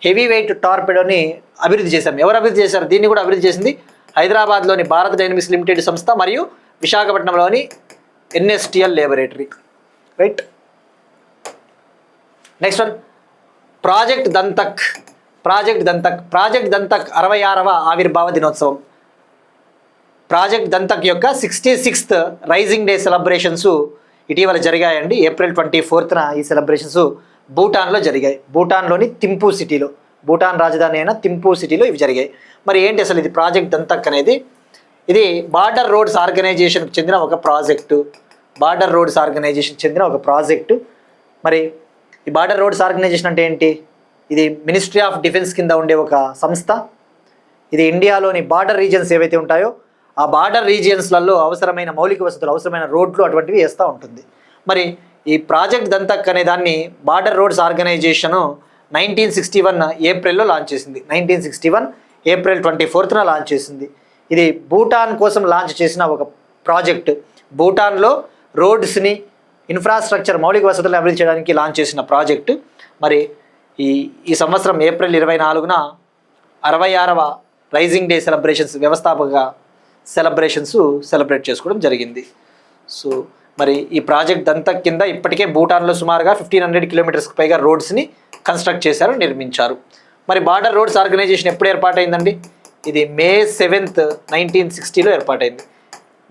హెవీ వెయిట్ టార్పెడోని అభివృద్ధి చేశారు. ఎవరు అభివృద్ధి చేశారు? దీన్ని కూడా అభివృద్ధి చేసింది హైదరాబాద్లోని భారత్ డైనమిక్స్ లిమిటెడ్ సంస్థ మరియు విశాఖపట్నంలోని NSTL laboratory. Right. Next one project Dantak 66వ ఆవిర్భావ దినోత్సవం. ప్రాజెక్ట్ దంతక్ యొక్క 66th రైజింగ్ డే సెలబ్రేషన్స్ ఇటీవల జరిగాయండి. ఏప్రిల్ 24న ఈ సెలబ్రేషన్స్ భూటాన్లో జరిగాయి. భూటాన్లోని థింపూ సిటీలో, భూటాన్ రాజధాని అయిన థింపూ సిటీలో ఇవి జరిగాయి. మరి ఏంటి అసలు ఇది ప్రాజెక్ట్ దంతక్ అనేది? ఇది బార్డర్ రోడ్స్ ఆర్గనైజేషన్కి చెందిన ఒక ప్రాజెక్టు. మరి ఈ బార్డర్ రోడ్స్ ఆర్గనైజేషన్ అంటే ఏంటి? ఇది మినిస్ట్రీ ఆఫ్ డిఫెన్స్ కింద ఉండే ఒక సంస్థ. ఇది ఇండియాలోని బార్డర్ రీజియన్స్ ఏవైతే ఉంటాయో ఆ బార్డర్ రీజియన్స్లలో అవసరమైన మౌలిక వసతులు, అవసరమైన రోడ్లు అటువంటివి వేస్తూ ఉంటుంది. మరి ఈ ప్రాజెక్ట్ దంతక్ అనే దాన్ని బార్డర్ రోడ్స్ ఆర్గనైజేషను 1961 ఏప్రిల్లో లాంచ్ చేసింది. 1961 ఏప్రిల్ 24న లాంచ్ చేసింది. ఇది భూటాన్ కోసం లాంచ్ చేసిన ఒక ప్రాజెక్టు. భూటాన్లో రోడ్స్ని, ఇన్ఫ్రాస్ట్రక్చర్, మౌలిక వసతులను అభివృద్ధి చేయడానికి లాంచ్ చేసిన ప్రాజెక్టు. మరి ఈ సంవత్సరం ఏప్రిల్ 24న 66వ రైజింగ్ డే సెలబ్రేషన్స్, వ్యవస్థాపక సెలబ్రేట్ చేసుకోవడం జరిగింది. సో మరి ఈ ప్రాజెక్ట్ దంతక్ కింద ఇప్పటికే భూటాన్లో సుమారుగా 1500 కిలోమీటర్స్కి పైగా రోడ్స్ని కన్స్ట్రక్ట్ చేశారు, నిర్మించారు. మరి బార్డర్ రోడ్స్ ఆర్గనైజేషన్ ఎప్పుడు ఏర్పాటైందండి? ఇది మే 7th 1960లో ఏర్పాటైంది.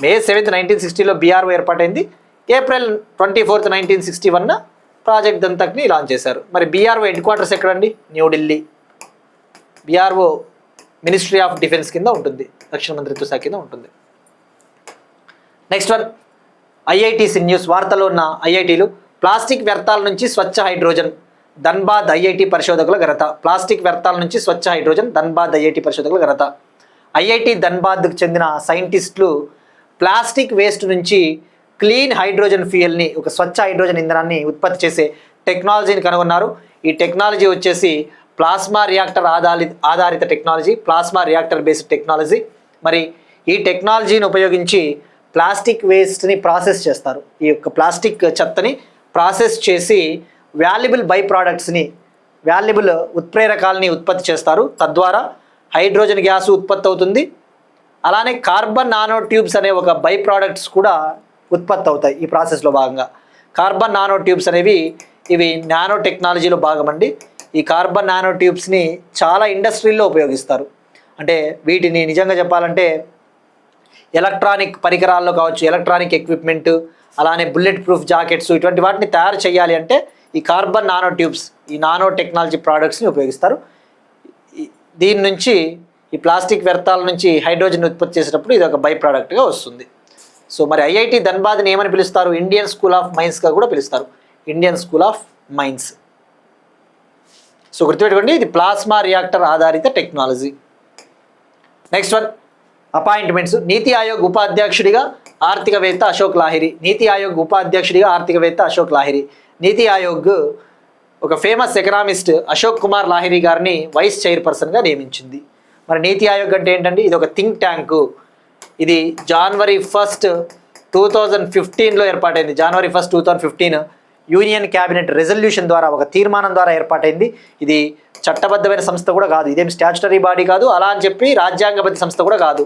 మే 7th 1960లో బీఆర్ఓ ఏర్పాటైంది. ఏప్రిల్ 24th 1961న ప్రాజెక్ట్ దంతక్ని లాంచ్ చేశారు. మరి బీఆర్ఓ హెడ్ క్వార్టర్స్ ఎక్కడండి? New Delhi. BRO ministry of defence కింద ఉంటుంది, రక్షణ మంత్రిత్వ శాఖ కింద ఉంటుంది. Next one IITs news. వార్తలో ఉన్న ఐఐటీలు. ప్లాస్టిక్ వ్యర్థాల నుంచి స్వచ్ఛ హైడ్రోజన్, ధన్బాద్ ఐఐటి పరిశోధకుల ఘనత. ప్లాస్టిక్ వ్యర్థాల నుంచి స్వచ్ఛ హైడ్రోజన్, ధన్బాద్ ఐఐటి పరిశోధకుల ఘనత. ఐఐటి ధన్బాద్కు చెందిన సైంటిస్టులు ప్లాస్టిక్ వేస్ట్ నుంచి క్లీన్ హైడ్రోజన్ ఫ్యూయల్ని, ఒక స్వచ్ఛ హైడ్రోజన్ ఇంధనాన్ని ఉత్పత్తి చేసే టెక్నాలజీని కనుగొన్నారు. ఈ టెక్నాలజీ వచ్చేసి ప్లాస్మా రియాక్టర్ ఆధారిత technology, plasma reactor based technology. మరి ఈ టెక్నాలజీని ఉపయోగించి ప్లాస్టిక్ వేస్ట్ని ప్రాసెస్ చేస్తారు. ఈ యొక్క ప్లాస్టిక్ చెత్తని ప్రాసెస్ చేసి వాల్యుబుల్ బై ప్రోడక్ట్స్ని, వాల్యుబుల్ ఉత్ప్రేరకాలని ఉత్పత్తి చేస్తారు. తద్వారా హైడ్రోజన్ గ్యాస్ ఉత్పత్తి అవుతుంది. అలానే కార్బన్ నానో ట్యూబ్స్ అనే ఒక బై ప్రోడక్ట్స్ కూడా ఉత్పత్తి అవుతాయి ఈ ప్రాసెస్లో భాగంగా. కార్బన్ నానో ట్యూబ్స్ అనేవి ఇవి నానో టెక్నాలజీలో భాగమండి. ఈ కార్బన్ నానో ట్యూబ్స్ని చాలా ఇండస్ట్రీల్లో ఉపయోగిస్తారు. అంటే వీటిని నిజంగా చెప్పాలంటే ఎలక్ట్రానిక్ పరికరాల్లో కావచ్చు, ఎలక్ట్రానిక్ ఎక్విప్మెంట్, అలానే బుల్లెట్ ప్రూఫ్ జాకెట్స్, ఇటువంటి వాటిని తయారు చేయాలి అంటే ఈ కార్బన్ నానో ట్యూబ్స్, ఈ నానో టెక్నాలజీ ప్రోడక్ట్స్ని ఉపయోగిస్తారు. దీని నుంచి, ఈ ప్లాస్టిక్ వ్యర్థాల నుంచి హైడ్రోజన్ ఉత్పత్తి చేసేటప్పుడు ఇది ఒక బై ప్రోడక్ట్గా వస్తుంది. సో మరి ఐఐటి ధన్బాద్ని ఏమని పిలుస్తారు? ఇండియన్ స్కూల్ ఆఫ్ మైన్స్గా కూడా పిలుస్తారు. Indian school of mines. So గుర్తుపెట్టుకోండి, ఇది ప్లాస్మా రియాక్టర్ ఆధారిత technology. Next one appointments. NITI Aayog ఉపాధ్యక్షుడిగా ఆర్థికవేత్త అశోక్ లాహిరి. నీతి ఆయోగ్ ఉపాధ్యక్షుడిగా ఆర్థికవేత్త అశోక్ లాహిరి. నీతి ఆయోగ్ ఒక ఫేమస్ ఎకనామిస్ట్ అశోక్ కుమార్ లాహిరి గారిని వైస్ చైర్పర్సన్గా నియమించింది. మరి నీతి ఆయోగ్ అంటే ఏంటండి? ఇది ఒక థింక్ ట్యాంకు. ఇది January 1st 2015లో ఏర్పాటైంది. January 1st 2015 union cabinet resolution ద్వారా, ఒక తీర్మానం ద్వారా ఏర్పాటైంది. ఇది చట్టబద్ధమైన సంస్థ కూడా కాదు, ఇదేం స్టాట్యుటరీ బాడీ కాదు, అలా అని చెప్పి రాజ్యాంగబద్ధ సంస్థ కూడా కాదు.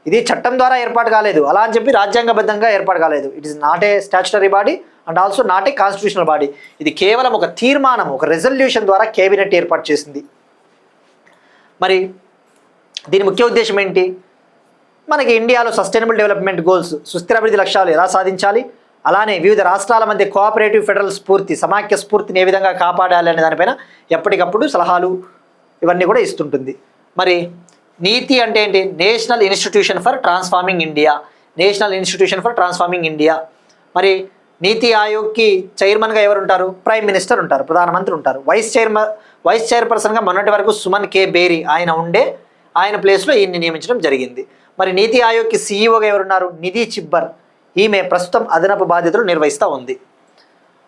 ఇది చట్టం ద్వారా ఏర్పాటు కాలేదు, అలా అని చెప్పి రాజ్యాంగబద్ధంగా ఏర్పాటు కాలేదు. It is not a statutory body and also not a constitutional body. ఇది కేవలం ఒక తీర్మానం, ఒక రెజల్యూషన్ ద్వారా కేబినెట్ ఏర్పాటు చేసింది. మరి దీని ముఖ్య ఉద్దేశం ఏంటి? మనకి ఇండియాలో సస్టైనబుల్ డెవలప్మెంట్ గోల్స్, సుస్థిరాభివృద్ధి లక్ష్యాలు ఎలా సాధించాలి, అలానే వివిధ రాష్ట్రాల మధ్య కోఆపరేటివ్ ఫెడరల్ స్ఫూర్తి, సమాఖ్య స్ఫూర్తిని ఏ విధంగా కాపాడాలి అనే దానిపైన ఎప్పటికప్పుడు సలహాలు ఇవన్నీ కూడా ఇస్తుంటుంది. మరి నీతి అంటే ఏంటి? National institution for transforming India, national institution for transforming India. మరి నీతి ఆయోగ్కి చైర్మన్గా ఎవరు ఉంటారు? ప్రైమ్ మినిస్టర్ ఉంటారు, ప్రధానమంత్రి ఉంటారు. వైస్ చైర్పర్సన్గా మొన్నటి వరకు సుమన్ కే బేరీ ఆయన ప్లేస్లో ఈయన్ని నియమించడం జరిగింది. మరి నీతి ఆయోగ్కి సీఈఓగా ఎవరున్నారు? నిధి చిబ్బర్, ఈమె ప్రస్తుతం అదనపు బాధ్యతలు నిర్వహిస్తూ ఉంది.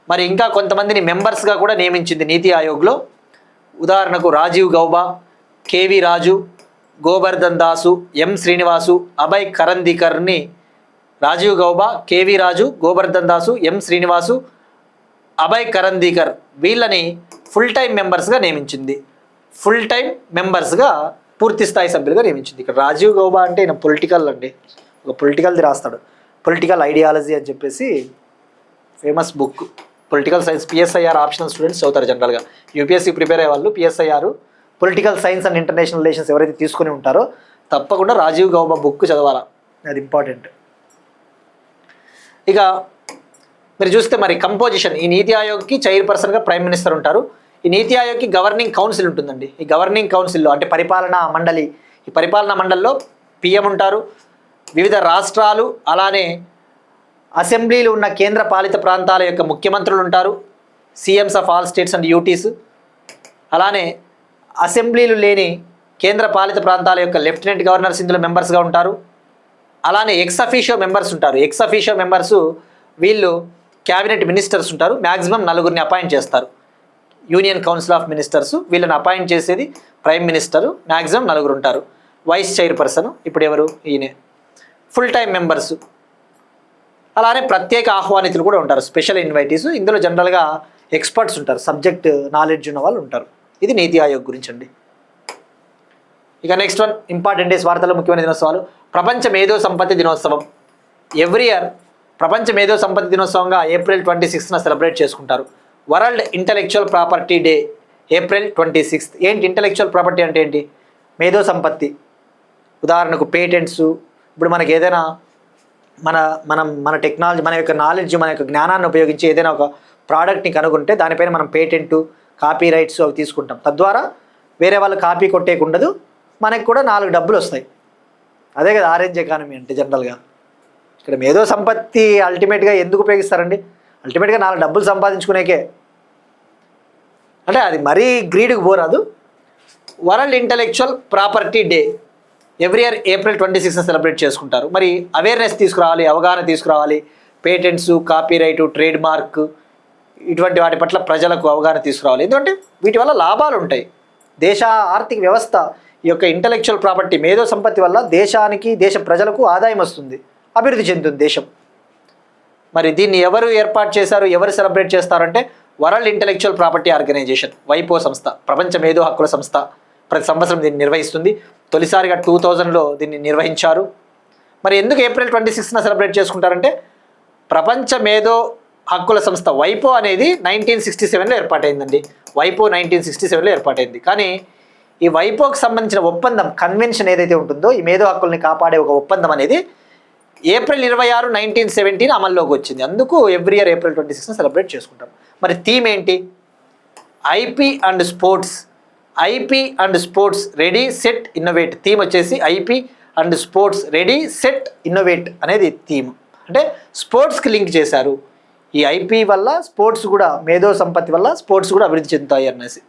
మరి ఇంకా కొంతమందిని మెంబర్స్గా కూడా నియమించింది నీతి ఆయోగ్లో. ఉదాహరణకు రాజీవ్ గౌబా, కేవి రాజు, గోబర్ధన్ దాసు, ఎం శ్రీనివాసు, అభయ్ కరందీకర్ని రాజీవ్ గౌబా, కేవి రాజు, గోబర్ధన్ దాసు, ఎం శ్రీనివాసు, అభయ్ కరందీకర్ వీళ్ళని ఫుల్ టైం మెంబర్స్గా నియమించింది. ఫుల్ టైం మెంబర్స్గా, పూర్తి స్థాయి సభ్యులుగా నియమించింది. ఇక్కడ రాజీవ్ గౌబా అంటే ఈయన పొలిటికల్ అండి, ఒక పొలిటికల్ది రాస్తాడు, పొలిటికల్ ఐడియాలజీ అని చెప్పేసి famous book. Political science PSIR optional students చదువుతారు జనరల్గా. యూపీఎస్సీ ప్రిపేర్ అయ్యే వాళ్ళు PSIR political science and international relations ఎవరైతే తీసుకుని ఉంటారో తప్పకుండా రాజీవ్ గౌబా బుక్ చదవాలా, అది ఇంపార్టెంట్. ఇక మీరు చూస్తే మరి కంపోజిషన్, ఈ నీతి ఆయోగ్కి చైర్పర్సన్గా ప్రైమ్ మినిస్టర్ ఉంటారు. ఈ నీతి ఆయోగ్కి గవర్నింగ్ కౌన్సిల్ ఉంటుందండి. ఈ గవర్నింగ్ కౌన్సిల్లో అంటే పరిపాలనా మండలి, ఈ పరిపాలనా మండలిలో పిఎం ఉంటారు, వివిధ రాష్ట్రాలు అలానే అసెంబ్లీలు ఉన్న కేంద్ర పాలిత ప్రాంతాల యొక్క ముఖ్యమంత్రులు ఉంటారు, CMs of all states and UTs. అలానే అసెంబ్లీలు లేని కేంద్ర పాలిత ప్రాంతాల యొక్క లెఫ్టినెంట్ గవర్నర్స్ ఇందులో మెంబర్స్గా ఉంటారు. అలానే ఎక్స్ అఫీషియో మెంబర్స్ ఉంటారు. ఎక్స్ అఫీషియో మెంబర్స్ వీళ్ళు క్యాబినెట్ మినిస్టర్స్ ఉంటారు, మ్యాక్సిమం 4 అపాయింట్ చేస్తారు. యూనియన్ కౌన్సిల్ ఆఫ్ మినిస్టర్స్ వీళ్ళని అపాయింట్ చేసేది ప్రైమ్ మినిస్టరు, మ్యాక్సిమం 4 ఉంటారు. వైస్ చైర్పర్సన్ ఇప్పుడు ఎవరు? ఈయనే. ఫుల్ టైం మెంబర్స్, అలానే ప్రత్యేక ఆహ్వానితులు కూడా ఉంటారు, స్పెషల్ ఇన్వైటీస్. ఇందులో జనరల్గా ఎక్స్పర్ట్స్ ఉంటారు, సబ్జెక్ట్ నాలెడ్జ్ ఉన్న వాళ్ళు ఉంటారు. ఇది నీతి ఆయోగ్ గురించి అండి. ఇక నెక్స్ట్ వన్, ఇంపార్టెంట్ డేస్, వార్తల్లో ముఖ్యమైన దినోత్సవాలు. ప్రపంచ మేధో సంపత్తి దినోత్సవం ఎవ్రీ ఇయర్ ప్రపంచ మేధో సంపత్తి దినోత్సవంగా April 26న సెలబ్రేట్ చేసుకుంటారు. World intellectual property day April 26. ఏంటి ఇంటలెక్చువల్ ప్రాపర్టీ అంటే ఏంటి? మేధో సంపత్తి. ఉదాహరణకు పేటెంట్స్. ఇప్పుడు మనకి ఏదైనా మన టెక్నాలజీ, మన యొక్క నాలెడ్జ్, మన యొక్క జ్ఞానాన్ని ఉపయోగించి ఏదైనా ఒక ప్రోడక్ట్ని కనుగొంటే దానిపైన మనం పేటెంట్, కాపీ రైట్స్ అవి తీసుకుంటాం. తద్వారా వేరే వాళ్ళు కాపీ కొట్టేయకుండదు, మనకు కూడా 4 డబ్బులు వస్తాయి. అదే కదా ఆరెంజ్ ఎకానమీ అంటే జనరల్గా. ఇక్కడ మేధో సంపత్తి అల్టిమేట్గా ఎందుకు ఉపయోగిస్తారండి? అల్టిమేట్గా 4 డబ్బులు సంపాదించుకునేకే. అంటే అది మరీ గ్రీడ్కి పోరాదు. World intellectual property day every year April 26న సెలబ్రేట్ చేసుకుంటారు. మరి అవేర్నెస్ తీసుకురావాలి, అవగాహన తీసుకురావాలి. పేటెంట్స్, కాపీరైటు, ట్రేడ్ మార్క్ ఇటువంటి వాటి పట్ల ప్రజలకు అవగాహన తీసుకురావాలి. ఎందుకంటే వీటి వల్ల లాభాలు ఉంటాయి. దేశ ఆర్థిక వ్యవస్థ ఈ యొక్క ఇంటలెక్చువల్ ప్రాపర్టీ మేధో సంపత్తి వల్ల దేశానికి, దేశ ప్రజలకు ఆదాయం వస్తుంది, అభివృద్ధి చెందుతుంది దేశం. మరి దీన్ని ఎవరు ఏర్పాటు చేశారు, ఎవరు సెలబ్రేట్ చేస్తారంటే వరల్డ్ ఇంటలెక్చువల్ ప్రాపర్టీ ఆర్గనైజేషన్, వైపో సంస్థ, ప్రపంచ మేధో హక్కుల సంస్థ ప్రతి సంవత్సరం దీన్ని నిర్వహిస్తుంది. తొలిసారిగా 2000లో దీన్ని నిర్వహించారు. మరి ఎందుకు April 26న సెలబ్రేట్ చేసుకుంటారంటే ప్రపంచ మేధో హక్కుల సంస్థ వైపో అనేది 1967లో ఏర్పాటైందండి. వైపో 1967లో ఏర్పాటైంది. కానీ ఈ వైపోకి సంబంధించిన ఒప్పందం, కన్వెన్షన్ ఏదైతే ఉంటుందో, ఈ మేధో హక్కుల్ని కాపాడే ఒక ఒప్పందం అనేది April 26, 1917 అమల్లోకి వచ్చింది. అందుకు ఎవ్రీ ఇయర్ April 26న సెలబ్రేట్ చేసుకుంటాం. మరి థీమ్ ఏంటి? IP and sports. IP and sports ready set innovate. Theme వచ్చేసి IP and sports ready set innovate అనేది థీమ్. అంటే స్పోర్ట్స్కి లింక్ చేశారు. ఈ ఐపీ వల్ల స్పోర్ట్స్ కూడా, మేధో సంపత్తి వల్ల స్పోర్ట్స్ కూడా అభివృద్ధి చెందుతాయి అనేసి.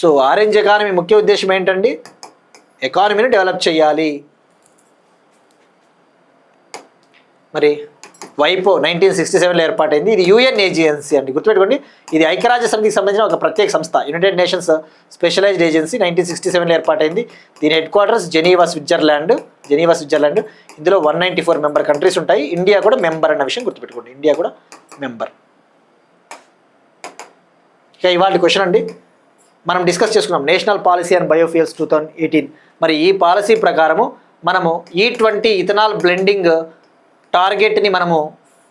సో ఆరెంజ్ ఎకానమీ ముఖ్య ఉద్దేశం ఏంటండి? ఎకానమీని డెవలప్ చేయాలి. మరి వైపో 1967లో ఏర్పాటైంది. ఇది యుఎన్ ఏజెన్సీ అండి, గుర్తుపెట్టుకోండి. ఇది ఐక్యరాజ్య సమితికి సంబంధించిన ఒక ప్రత్యేక సంస్థ, యునైటెడ్ నేషన్స్ స్పెషలైజ్డ్ ఏజెన్సీ. 1967లో ఏర్పాటైంది. దీని హెడ్ క్వార్టర్స్ జెనీవా, స్విట్జర్లాండ్. ఇందులో 194 మెంబర్ కంట్రీస్ ఉంటాయి. ఇండియా కూడా మెంబర్ అన్న విషయం గుర్తుపెట్టుకోండి, ఇండియా కూడా మెంబర్. ఇక ఇవాళ క్వశ్చన్ అండి, మనం డిస్కస్ చేసుకున్నాం నేషనల్ పాలసీ అండ్ బయోఫ్యూయల్స్ 2018. మరి ఈ పాలసీ ప్రకారము మనము E20 ఇథనాల్ బ్లెండింగ్ టార్గెట్ని మనము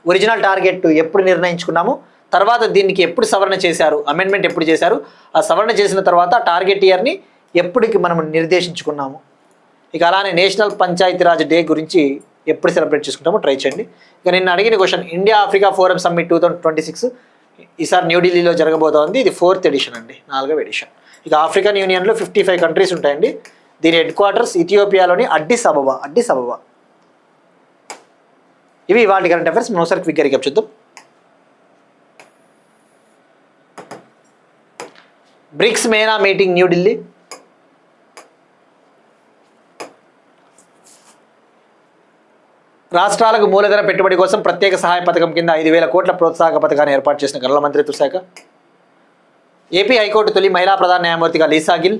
ఒరిజినల్ టార్గెట్ ఎప్పుడు నిర్ణయించుకున్నాము, తర్వాత దీనికి ఎప్పుడు సవరణ చేశారు, అమెండ్మెంట్ ఎప్పుడు చేశారు, ఆ సవరణ చేసిన తర్వాత టార్గెట్ ఇయర్ని ఎప్పటికి మనం నిర్దేశించుకున్నాము. ఇక అలానే నేషనల్ పంచాయతీరాజ్ డే గురించి ఎప్పుడు సెలబ్రేట్ చేసుకుంటామో ట్రై చేయండి. ఇక నిన్న అడిగిన question, India Africa forum summit 2026 ఈసారి న్యూఢిల్లీలో జరగబోతోంది. ఇది 4th ఎడిషన్ అండి, 4వ ఎడిషన్. ఇక ఆఫ్రికన్ యూనియన్లో 55 కంట్రీస్ ఉంటాయండి. దీని హెడ్ క్వార్టర్స్ ఇథియోపియాలోని అడ్డిస్ అబబా. ఇవి ఇవాళ కరెంట్ అఫైర్స్. మనం ఒకసారి క్విక్గా రీక్యాప్ చూద్దాం. బ్రిక్స్ మేనా మీటింగ్ న్యూఢిల్లీ. రాష్ట్రాలకు మూలధన పెట్టుబడి కోసం ప్రత్యేక సహాయ పథకం కింద 5,000 కోట్ల ప్రోత్సాహక పథకాన్ని ఏర్పాటు చేసిన గనుల మంత్రిత్వ శాఖ. ఏపీ హైకోర్టు తొలి మహిళా ప్రధాన న్యాయమూర్తిగా లీసా గిల్.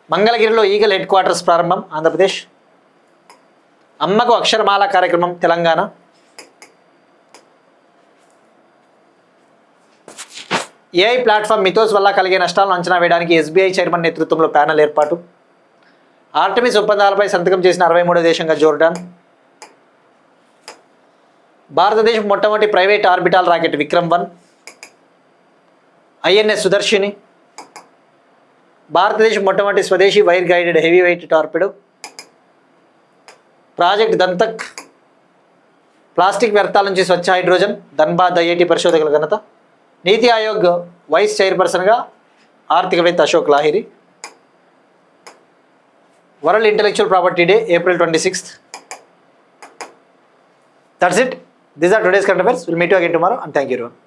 మంగళగిరిలో ఈగల్ హెడ్ క్వార్టర్స్ ప్రారంభం, ఆంధ్రప్రదేశ్. అమ్మకు అక్షరమాల కార్యక్రమం, తెలంగాణ. ఏఐ ప్లాట్ఫామ్ మిథోస్ వల్ల కలిగే నష్టాలను అంచనా వేయడానికి ఎస్బీఐ చైర్మన్ నేతృత్వంలో ప్యానెల్ ఏర్పాటు. ఆర్టమిస్ ఒప్పందాలపై సంతకం చేసిన 63వ దేశంగా జోర్డాన్. భారతదేశం మొట్టమొదటి private orbital rocket Vikram one. INS Sudarshini. భారతదేశం మొట్టమొదటి స్వదేశీ wire guided heavy weight torpedo. Project Dantak. Plastic వ్యర్థాల నుంచి స్వచ్ఛ హైడ్రోజన్, ధన్బాద్ ఐఐటి పరిశోధకుల ఘనత. నీతి ఆయోగ్ వైస్ చైర్పర్సన్గా ఆర్థికవేత్త Ashok Lahiri. World intellectual property day April 26th. That's it. These are today's current affairs. We'll meet you again tomorrow and thank you everyone.